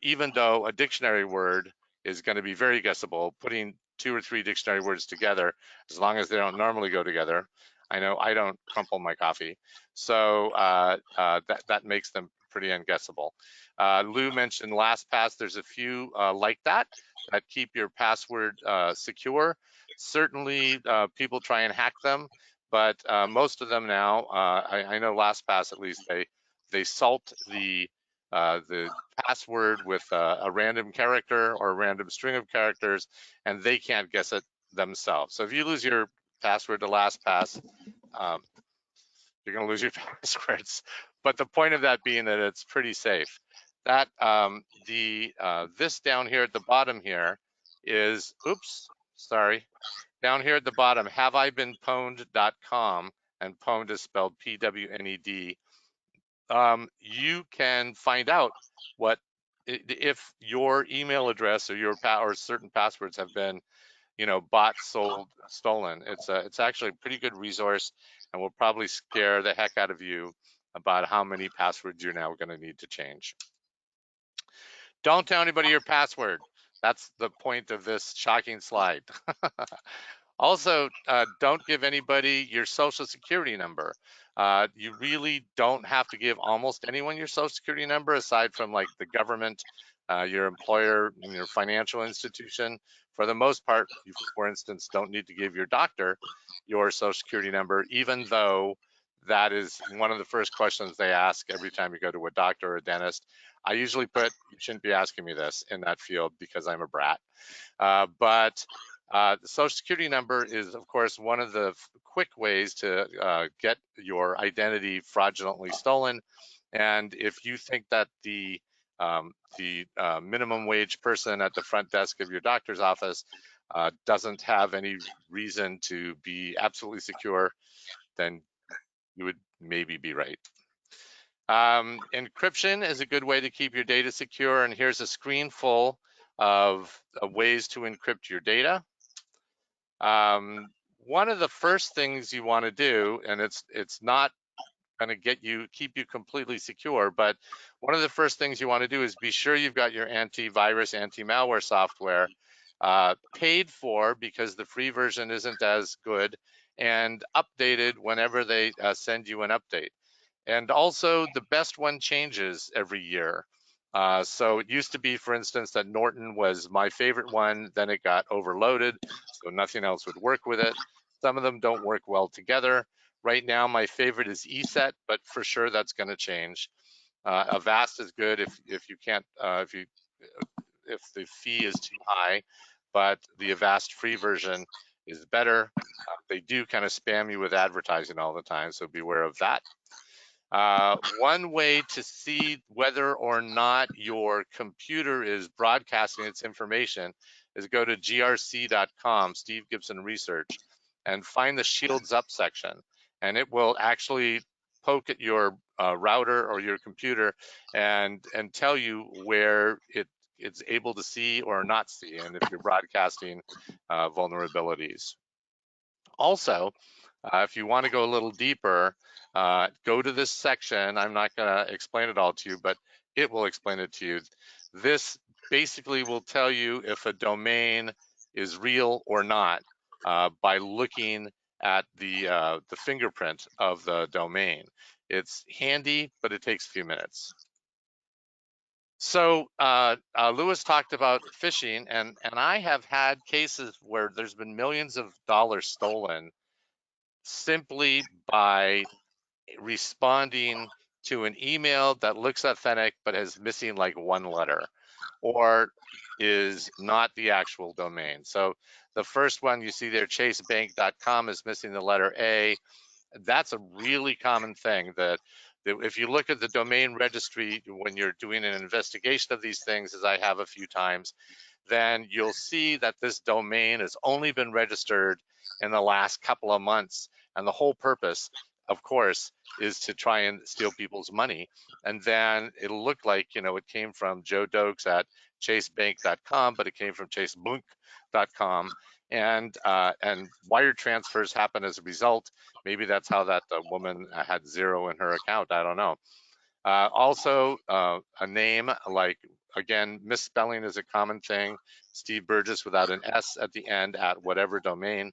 Speaker 4: Even though a dictionary word is going to be very guessable, putting 2 or 3 dictionary words together, as long as they don't normally go together. I know I don't crumple my coffee, so that makes them pretty unguessable. Lou mentioned LastPass. There's a few like that keep your password secure. Certainly, people try and hack them, but most of them now, I know LastPass at least, they salt the password with a random character or a random string of characters, and they can't guess it themselves. So if you lose your password to LastPass, you're going to lose your passwords. But the point of that being that it's pretty safe. That this down here at the bottom here is, oops, sorry. Down here at the bottom, haveibeenpwned.com, and pwned is spelled P-W-N-E-D. You can find out what if your email address or your or certain passwords have been, you know, bought, sold, stolen. It's actually a pretty good resource, and will probably scare the heck out of you about how many passwords you're now going to need to change. Don't tell anybody your password. That's the point of this shocking slide. Also, don't give anybody your social security number. You really don't have to give almost anyone your social security number aside from like the government, your employer, your financial institution. For the most part, you, for instance, don't need to give your doctor your social security number, even though that is one of the first questions they ask every time you go to a doctor or a dentist. I usually put, you shouldn't be asking me this in that field because I'm a brat. But the social security number is, of course, one of the quick ways to get your identity fraudulently stolen. And if you think that the minimum wage person at the front desk of your doctor's office doesn't have any reason to be absolutely secure, then you would maybe be right. Encryption is a good way to keep your data secure, and here's a screen full of ways to encrypt your data. One of the first things you want to do, and it's not going to keep you completely secure, but one of the first things you want to do is be sure you've got your antivirus, anti-malware software paid for, because the free version isn't as good, and updated whenever they send you an update. And also, the best one changes every year. So it used to be, for instance, that Norton was my favorite one, then it got overloaded, so nothing else would work with it. Some of them don't work well together. Right now, my favorite is ESET, but for sure that's going to change. Avast is good if you can't, if the fee is too high, but the Avast free version is better. They do kind of spam you with advertising all the time, so beware of that. One way to see whether or not your computer is broadcasting its information is go to grc.com, Steve Gibson Research, and find the Shields Up section. And it will actually poke at your router or your computer and tell you where it's able to see or not see, and if you're broadcasting vulnerabilities. Also, if you want to go a little deeper, go to this section. I'm not going to explain it all to you, but it will explain it to you. This basically will tell you if a domain is real or not by looking at the fingerprint of the domain. It's handy, but it takes a few minutes. So Lewis talked about phishing, and I have had cases where there's been millions of dollars stolen simply by responding to an email that looks authentic but is missing like one letter or is not the actual domain. So the first one you see there, chasebank.com, is missing the letter A. That's a really common thing that if you look at the domain registry when you're doing an investigation of these things, as I have a few times, then you'll see that this domain has only been registered in the last couple of months. And the whole purpose, of course, is to try and steal people's money. And then it'll look like, you know, it came from Joe Dokes at chasebank.com, but it came from chasebunk.com. And wire transfers happen as a result. Maybe that's how that woman had zero in her account. I don't know. Also, a name like, again, misspelling is a common thing. Steve Burgess without an S at the end at whatever domain.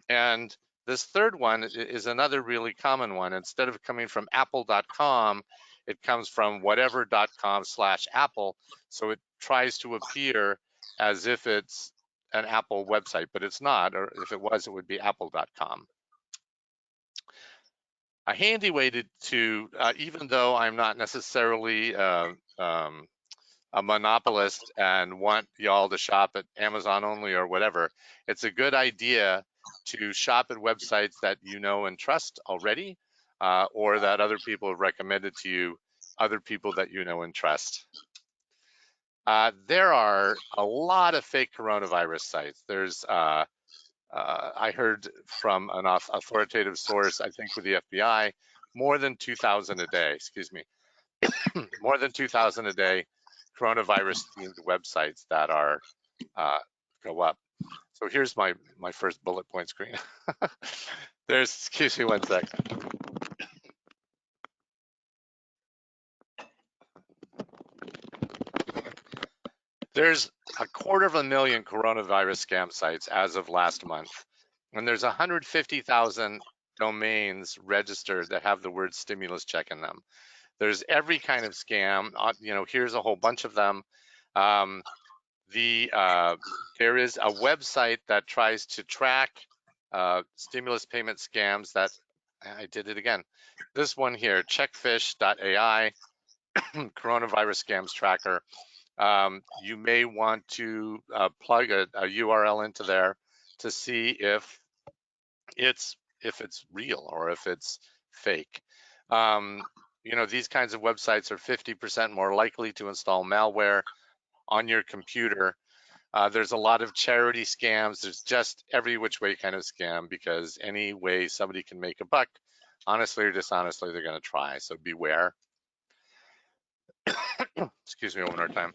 Speaker 4: And this third one is another really common one. Instead of coming from apple.com, it comes from whatever.com/Apple. So it tries to appear as if it's an Apple website, but it's not, or if it was, it would be apple.com. A handy way to even though I'm not necessarily a monopolist and want y'all to shop at Amazon only or whatever, it's a good idea to shop at websites that you know and trust already, or that other people have recommended to you, other people that you know and trust. There are a lot of fake coronavirus sites. There's I heard from an authoritative source, I think with the FBI, more than 2,000 a day, excuse me, more than 2,000 a day coronavirus themed websites that are go up. So here's my first bullet point screen. There's, excuse me one second. There's 250,000 coronavirus scam sites as of last month, and there's 150,000 domains registered that have the word stimulus check in them. There's every kind of scam. Here's a whole bunch of them. There is a website that tries to track stimulus payment scams. That I did it again. This one here, checkfish.ai, coronavirus scams tracker. You may want to plug a URL into there to see if it's real or if it's fake. These kinds of websites are 50% more likely to install malware on your computer. There's a lot of charity scams. There's just every which way kind of scam, because any way somebody can make a buck, honestly or dishonestly, they're going to try. So beware. Excuse me one more time.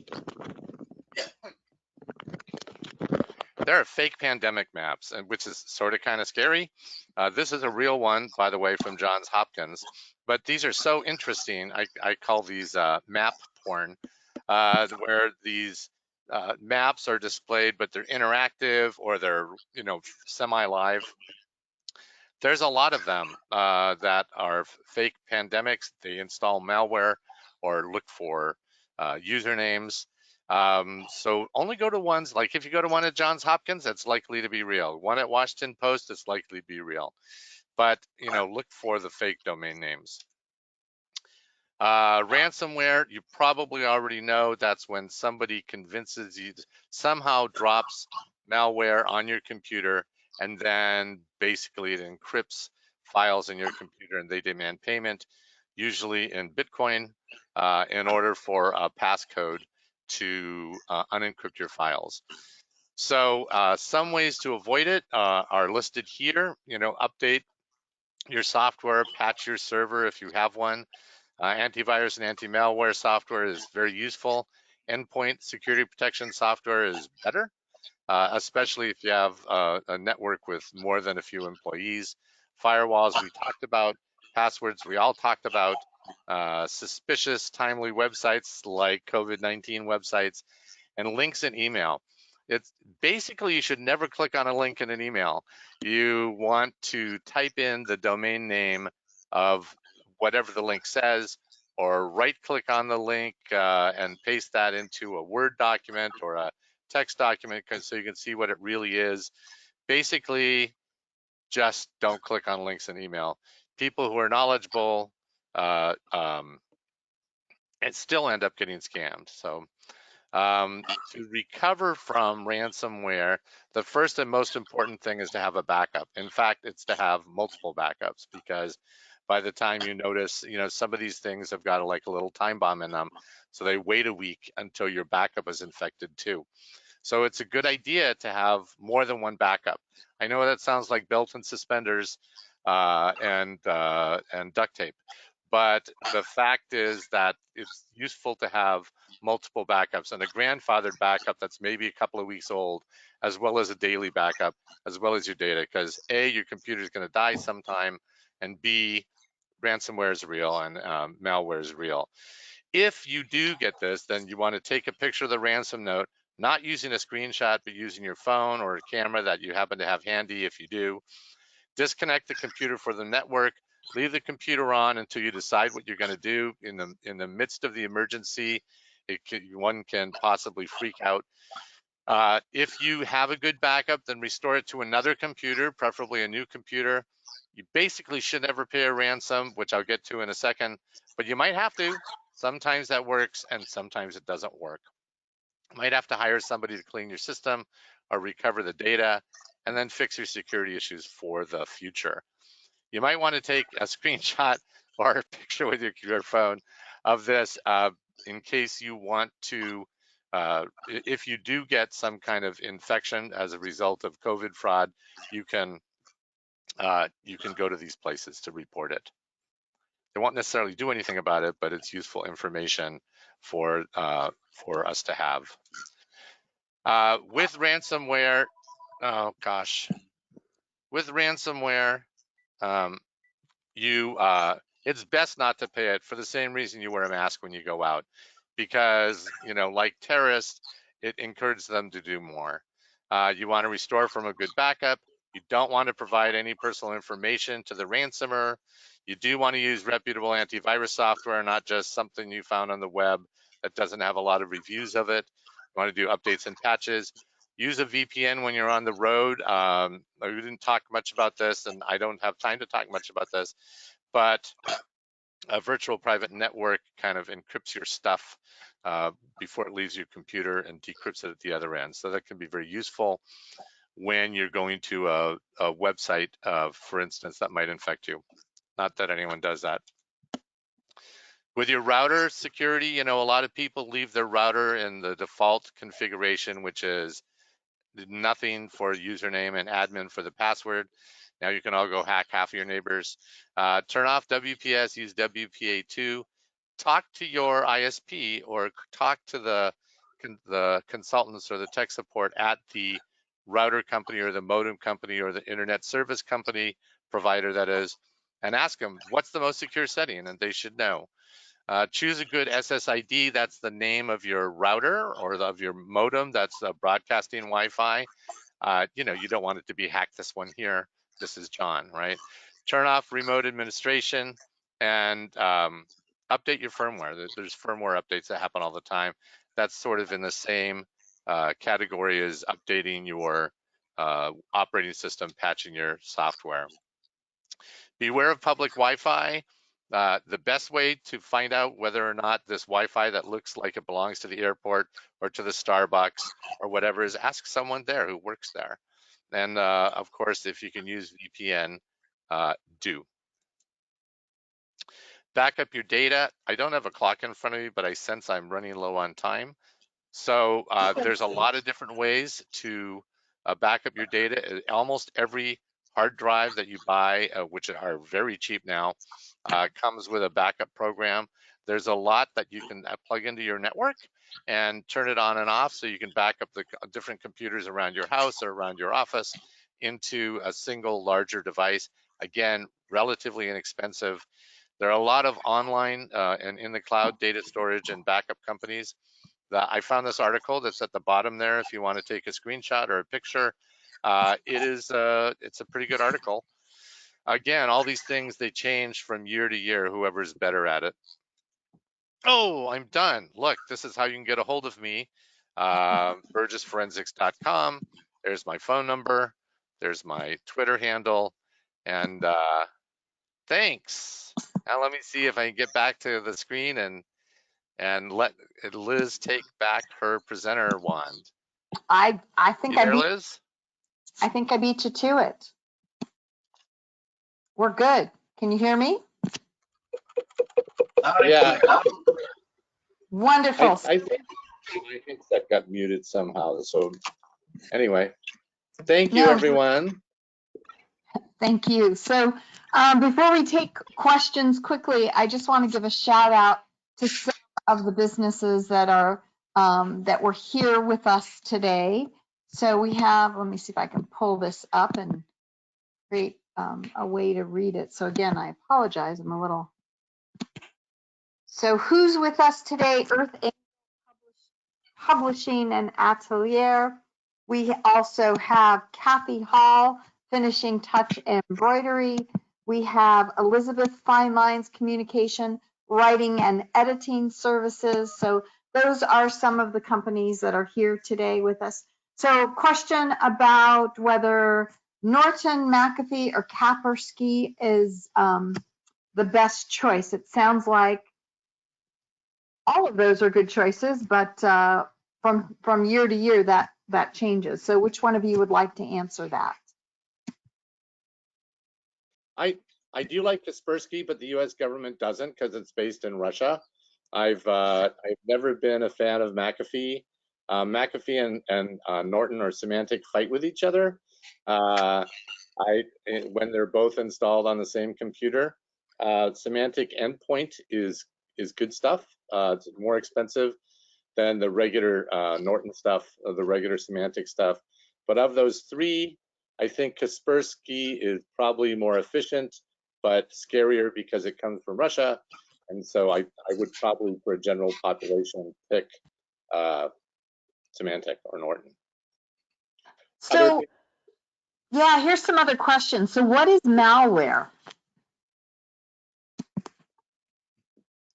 Speaker 4: There are fake pandemic maps, which is sort of kind of scary. This is a real one, by the way, from Johns Hopkins. But these are so interesting. I call these map porn, where these maps are displayed, but they're interactive or they're semi-live. There's a lot of them that are fake pandemics. They install malware or look for usernames. So only go to ones, like if you go to one at Johns Hopkins, that's likely to be real. One at Washington Post, it's likely to be real. But look for the fake domain names. Ransomware, you probably already know, that's when somebody convinces you, somehow drops malware on your computer, and then basically it encrypts files in your computer and they demand payment, usually in Bitcoin, in order for a passcode to unencrypt your files. So some ways to avoid it are listed here. Update your software, patch your server if you have one. Antivirus and anti-malware software is very useful. Endpoint security protection software is better, especially if you have a network with more than a few employees. Firewalls we talked about, passwords we all talked about, suspicious timely websites like COVID-19 websites, and links in email. It's basically, you should never click on a link in an email. You want to type in the domain name of whatever the link says, or right click on the link and paste that into a Word document or a text document so you can see what it really is. Basically, just don't click on links in email. People who are knowledgeable and still end up getting scammed. So to recover from ransomware, the first and most important thing is to have a backup. In fact, it's to have multiple backups, because by the time you notice, some of these things have got like a little time bomb in them. So they wait a week until your backup is infected too. So it's a good idea to have more than one backup. I know that sounds like belt and suspenders and duct tape, but the fact is that it's useful to have multiple backups, and a grandfathered backup that's maybe a couple of weeks old, as well as a daily backup, as well as your data, because A, your computer is going to die sometime, and B, ransomware is real and malware is real. If you do get this, then you want to take a picture of the ransom note, not using a screenshot, but using your phone or a camera that you happen to have handy if you do. Disconnect the computer from the network, leave the computer on until you decide what you're going to do. In the midst of the emergency, one can possibly freak out. If you have a good backup, then restore it to another computer, preferably a new computer. You basically should never pay a ransom, which I'll get to in a second, but you might have to. Sometimes that works and sometimes it doesn't work. You might have to hire somebody to clean your system or recover the data and then fix your security issues for the future. You might want to take a screenshot or a picture with your phone of this in case you want to, if you do get some kind of infection as a result of COVID fraud, you can go to these places to report it. They won't necessarily do anything about it, but it's useful information for us to have. With ransomware, with ransomware, it's best not to pay it for the same reason you wear a mask when you go out, because like terrorists, it encourages them to do more. You want to restore from a good backup. You don't want to provide any personal information to the ransomer. You do want to use reputable antivirus software, not just something you found on the web that doesn't have a lot of reviews of it. You want to do updates and patches. Use a VPN when you're on the road. We didn't talk much about this, and I don't have time to talk much about this, but a virtual private network kind of encrypts your stuff before it leaves your computer and decrypts it at the other end. So that can be very useful when you're going to a website, for instance, that might infect you. Not that anyone does that. With your router security, you know, a lot of people leave their router in the default configuration, which is nothing for username and admin for the password. Now you can all go hack half of your neighbors. Turn off WPS, use WPA2. Talk to your ISP or talk to the consultants or the tech support at the router company or the modem company or the internet service company provider, that is, and ask them, what's the most secure setting? And they should know. Choose a good SSID. That's the name of your router or of your modem. That's broadcasting Wi-Fi. You know, you don't want it to be hacked. This one here, this is John, right? Turn off remote administration and update your firmware. There's firmware updates that happen all the time. That's sort of in the same category as updating your operating system, patching your software. Beware of public Wi-Fi. The best way to find out whether or not this Wi-Fi that looks like it belongs to the airport or to the Starbucks or whatever is ask someone there who works there. And of course, if you can use VPN, do. Back up your data. I don't have a clock in front of me, but I sense I'm running low on time. So there's a lot of different ways to back up your data. Almost every hard drive that you buy, which are very cheap now, comes with a backup program. There's a lot that you can plug into your network and turn it on and off so you can back up the different computers around your house or around your office into a single larger device. Again, relatively inexpensive. There are a lot of online and in the cloud data storage and backup companies. I found this article that's at the bottom there if you want to take a screenshot or a picture. It's a pretty good article. Again, all these things, they change from year to year, whoever's better at it. Oh, I'm done. Look, this is how you can get a hold of me. BurgessForensics.com. There's my phone number. There's my Twitter handle. And thanks. Now let me see if I can get back to the screen and let Liz take back her presenter wand.
Speaker 1: I think
Speaker 4: Liz?
Speaker 1: I think I beat you to it. We're good. Can you hear me?
Speaker 4: Yeah.
Speaker 1: Wonderful.
Speaker 4: I think that got muted somehow. So anyway, thank you, everyone.
Speaker 1: Thank you. So before we take questions quickly, I just want to give a shout out to some of the businesses that are that were here with us today. So we have, let me see if I can pull this up and create a way to read it. So again, I apologize, I'm a little. So who's with us today? Earth Publishing and Atelier. We also have Kathy Hall, Finishing Touch Embroidery. We have Elizabeth Fine Lines Communication, Writing and Editing Services. So those are some of the companies that are here today with us. So question about whether Norton, McAfee, or Kaspersky is the best choice. It sounds like all of those are good choices, but from year to year that changes. So which one of you would like to answer that?
Speaker 4: I do like Kaspersky, but the U.S. government doesn't because it's based in Russia. I've never been a fan of McAfee. McAfee and Norton or Symantec fight with each other when they're both installed on the same computer. Symantec Endpoint is good stuff. It's more expensive than the regular Norton stuff, or the regular Symantec stuff. But of those three, I think Kaspersky is probably more efficient, but scarier because it comes from Russia. And so I would probably, for a general population, pick Symantec or Norton.
Speaker 1: So, yeah, here's some other questions. So what is malware?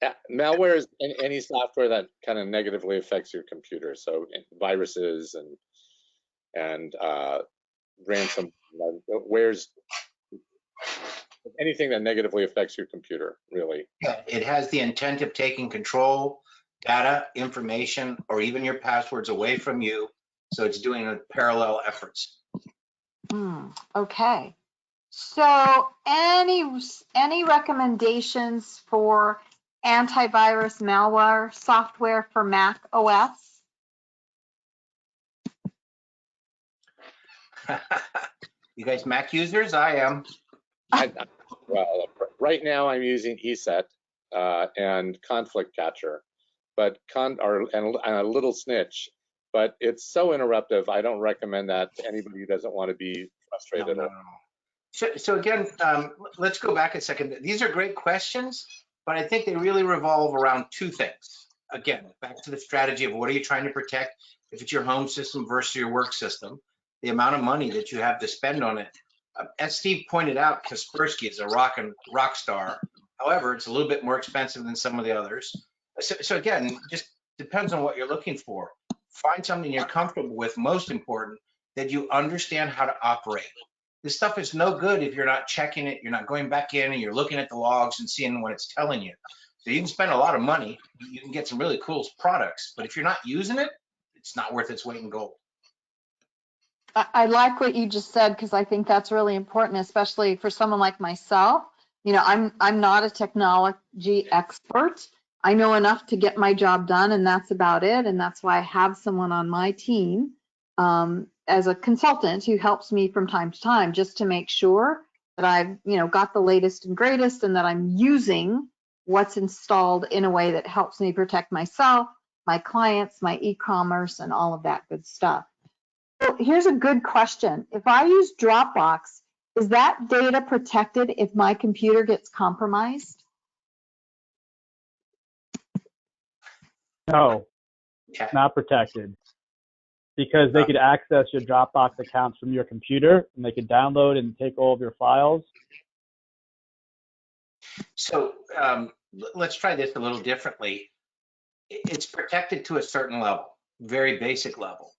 Speaker 4: Yeah, malware is any software that kind of negatively affects your computer. So viruses and ransomwares, anything that negatively affects your computer, really.
Speaker 2: Yeah, it has the intent of taking control, data, information, or even your passwords away from you. So it's doing parallel efforts.
Speaker 1: Okay. So any recommendations for antivirus malware software for Mac OS?
Speaker 2: You guys Mac users? I am.
Speaker 4: Well, right now I'm using ESET and Conflict Catcher, but and a little snitch. But it's so interruptive. I don't recommend that to anybody who doesn't want to be frustrated.
Speaker 2: No. So again, let's go back a second. These are great questions, but I think they really revolve around two things. Again, back to the strategy of what are you trying to protect? If it's your home system versus your work system, the amount of money that you have to spend on it. As Steve pointed out, Kaspersky is a rock star. However, it's a little bit more expensive than some of the others. So again, just depends on what you're looking for. Find something you're comfortable with. Most important, that you understand how to operate. This stuff is no good if you're not checking it, you're not going back in and you're looking at the logs and seeing what it's telling you. So you can spend a lot of money, you can get some really cool products, but if you're not using it, it's not worth its weight in gold.
Speaker 1: I like what you just said, because I think that's really important, especially for someone like myself. You know, I'm not a technology expert. I know enough to get my job done, and that's about it. And that's why I have someone on my team as a consultant who helps me from time to time, just to make sure that I've, got the latest and greatest, and that I'm using what's installed in a way that helps me protect myself, my clients, my e-commerce, and all of that good stuff. So here's a good question. If I use Dropbox, is that data protected if my computer gets compromised?
Speaker 3: No,
Speaker 2: Yeah.
Speaker 3: not protected. Because they could access your Dropbox accounts from your computer, and they could download and take all of your files.
Speaker 2: So let's try this a little differently. It's protected to a certain level, very basic level.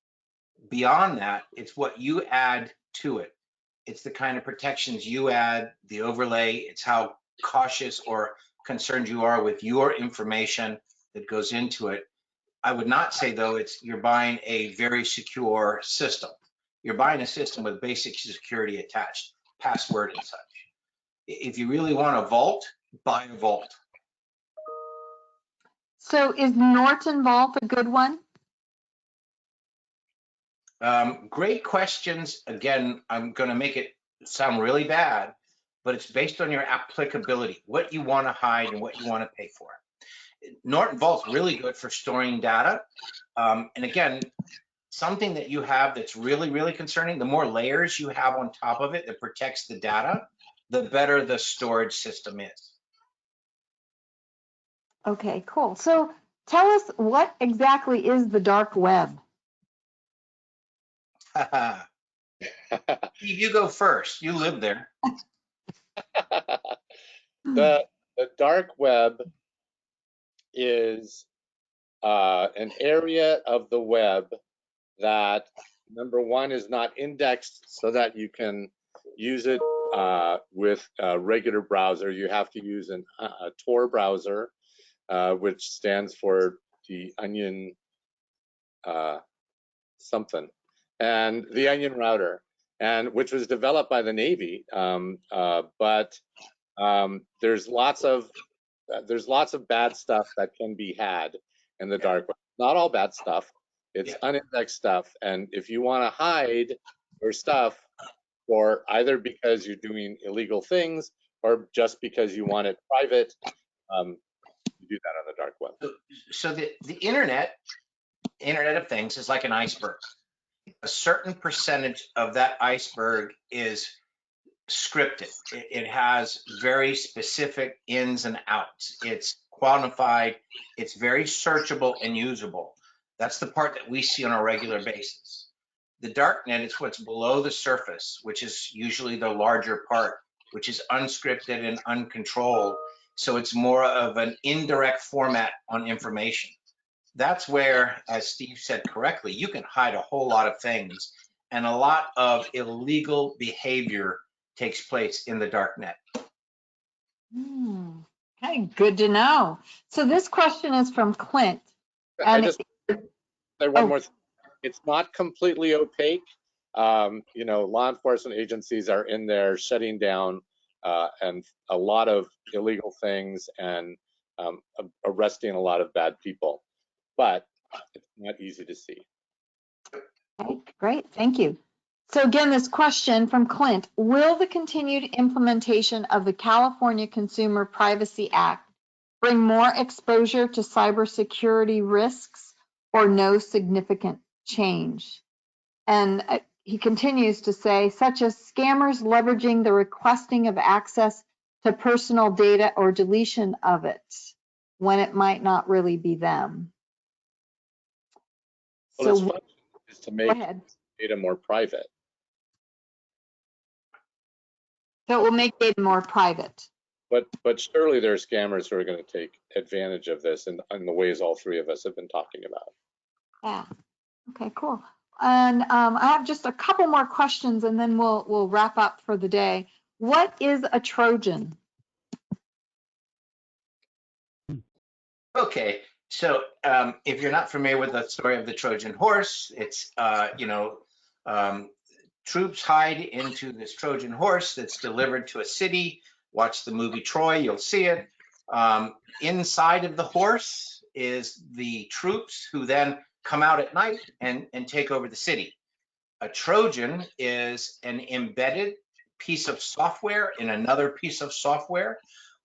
Speaker 2: Beyond that, it's what you add to it. It's the kind of protections you add, the overlay. It's how cautious or concerned you are with your information that goes into it. I would not say, though, you're buying a very secure system. You're buying a system with basic security attached, password and such. If you really want a vault, buy a vault.
Speaker 1: So is Norton Vault a good one?
Speaker 2: Great questions. Again, I'm going to make it sound really bad, but it's based on your applicability, what you want to hide and what you want to pay for. Norton Vault's really good for storing data. And again, something that you have that's really, really concerning, the more layers you have on top of it that protects the data, the better the storage system is.
Speaker 1: Okay, cool. So tell us, what exactly is the dark web?
Speaker 2: You go first. You live there.
Speaker 4: The dark web is an area of the web that, number one, is not indexed so that you can use it with a regular browser. You have to use a Tor browser, which stands for the Onion something, and the Onion router, and which was developed by the Navy. But there's lots of bad stuff that can be had in the dark web. Not all bad stuff. It's unindexed stuff, and if you want to hide your stuff, or either because you're doing illegal things or just because you want it private, you do that on the dark web.
Speaker 2: So the Internet of Things is like an iceberg. A certain percentage of that iceberg is scripted. It has very specific ins and outs. It's quantified. It's very searchable and usable. That's the part that we see on a regular basis. The darknet is what's below the surface, which is usually the larger part, which is unscripted and uncontrolled. So it's more of an indirect format on information. That's where, as Steve said correctly, you can hide a whole lot of things, and a lot of illegal behavior takes place in the darknet.
Speaker 1: Okay, good to know. So this question is from Clint.
Speaker 5: I just say one more thing. It's not completely opaque. You know, law enforcement agencies are in there shutting down and a lot of illegal things and arresting a lot of bad people, but it's not easy to see.
Speaker 1: Okay, great, thank you. So again, this question from Clint, will the continued implementation of the California Consumer Privacy Act bring more exposure to cybersecurity risks or no significant change? And he continues to say, such as scammers leveraging the requesting of access to personal data or deletion of it when it might not really be them.
Speaker 5: Well,
Speaker 1: So
Speaker 5: its function is to make data more private.
Speaker 1: So it will make data more private.
Speaker 5: But surely there are scammers who are going to take advantage of this in the ways all three of us have been talking about.
Speaker 1: Yeah. Okay, cool. And I have just a couple more questions and then we'll wrap up for the day. What is a Trojan?
Speaker 2: Okay, so if you're not familiar with the story of the Trojan horse, it's, troops hide into this Trojan horse that's delivered to a city. Watch the movie Troy, you'll see it. Inside of the horse is the troops who then come out at night and take over the city. A Trojan is an embedded piece of software in another piece of software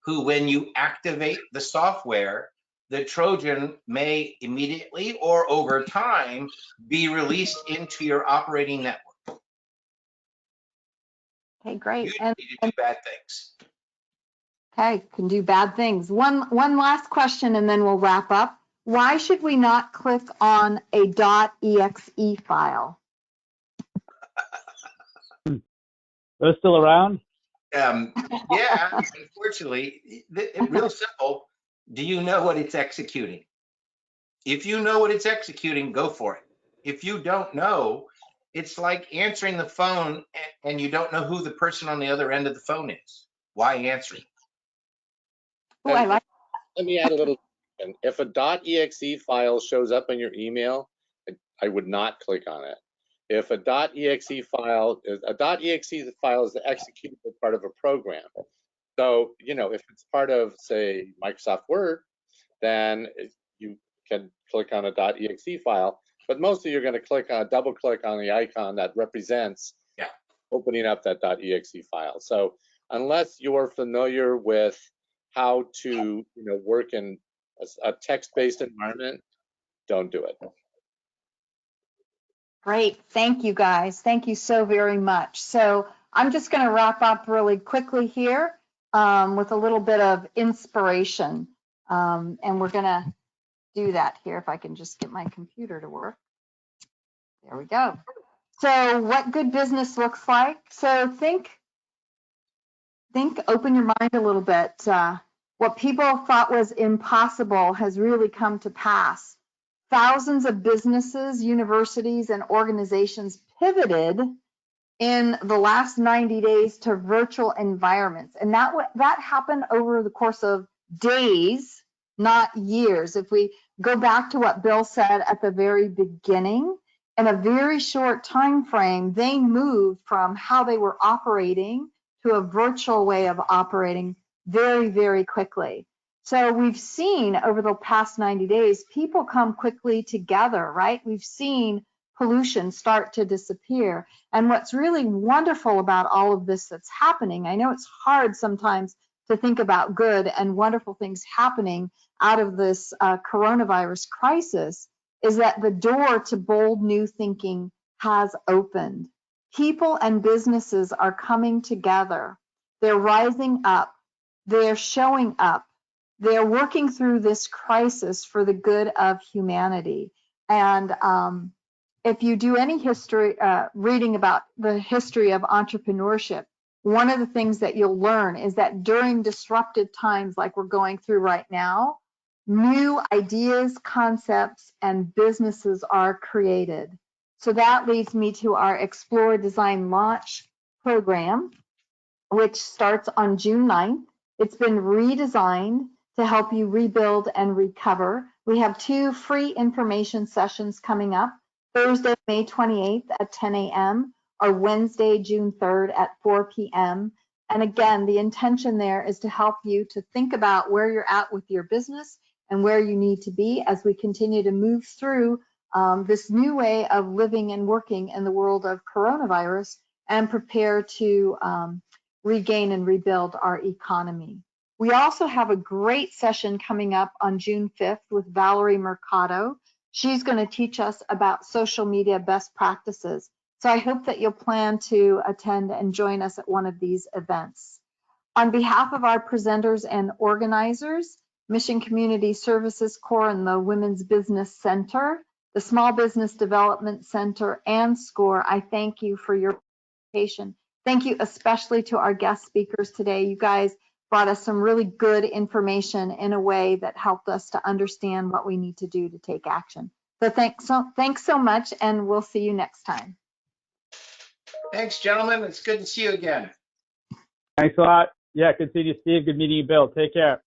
Speaker 2: who, when you activate the software, the Trojan may immediately or over time be released into your operating network.
Speaker 1: Okay, great.
Speaker 2: You need to do bad things.
Speaker 1: Okay, can do bad things. One last question and then we'll wrap up. Why should we not click on a .exe file?
Speaker 3: Those still around?
Speaker 2: Yeah, unfortunately, real simple. Do you know what it's executing? If you know what it's executing, go for it. If you don't know, it's like answering the phone and you don't know who the person on the other end of the phone is. Why answer it?
Speaker 1: Oh, I like.
Speaker 5: Let me add a little. If a .exe file shows up in your email, I would not click on it. If a .exe file is the executable part of a program. So, you know, if it's part of, say, Microsoft Word, then you can click on a .exe file. But mostly you're going to double click on the icon that represents opening up that .exe file. So unless you're familiar with how to, work in a text-based environment, don't do it.
Speaker 1: Great, thank you guys. Thank you so very much. So I'm just going to wrap up really quickly here with a little bit of inspiration. And we're going to do that here if I can just get my computer to work. There we go. So what good business looks like. So think, open your mind a little bit. What people thought was impossible has really come to pass. Thousands of businesses, universities, and organizations pivoted in the last 90 days to virtual environments. And that happened over the course of days, not years. If we go back to what Bill said at the very beginning, in a very short time frame, they moved from how they were operating to a virtual way of operating very, very quickly. So we've seen over the past 90 days, people come quickly together, right? We've seen pollution start to disappear. And what's really wonderful about all of this that's happening, I know it's hard sometimes to think about good and wonderful things happening out of this coronavirus crisis, is that the door to bold new thinking has opened. People and businesses are coming together. They're rising up. They're showing up. They're working through this crisis for the good of humanity. And if you do any history, reading about the history of entrepreneurship, one of the things that you'll learn is that during disruptive times like we're going through right now, new ideas, concepts, and businesses are created. So that leads me to our Explore, Design, Launch program, which starts on June 9th. It's been redesigned to help you rebuild and recover. We have 2 free information sessions coming up, Thursday, May 28th at 10 a.m. or Wednesday, June 3rd at 4 p.m. And again, the intention there is to help you to think about where you're at with your business and where you need to be as we continue to move through this new way of living and working in the world of coronavirus and prepare to regain and rebuild our economy. We also have a great session coming up on June 5th with Valerie Mercado. She's going to teach us about social media best practices. So I hope that you'll plan to attend and join us at one of these events. On behalf of our presenters and organizers, Mission Community Services Corps and the Women's Business Center, the Small Business Development Center, and SCORE, I thank you for your participation. Thank you especially to our guest speakers today. You guys brought us some really good information in a way that helped us to understand what we need to do to take action. So thanks so much, and we'll see you next time.
Speaker 2: Thanks, gentlemen. It's good to see you again.
Speaker 3: Thanks a lot. Yeah, good seeing you, Steve. Good meeting you, Bill. Take care.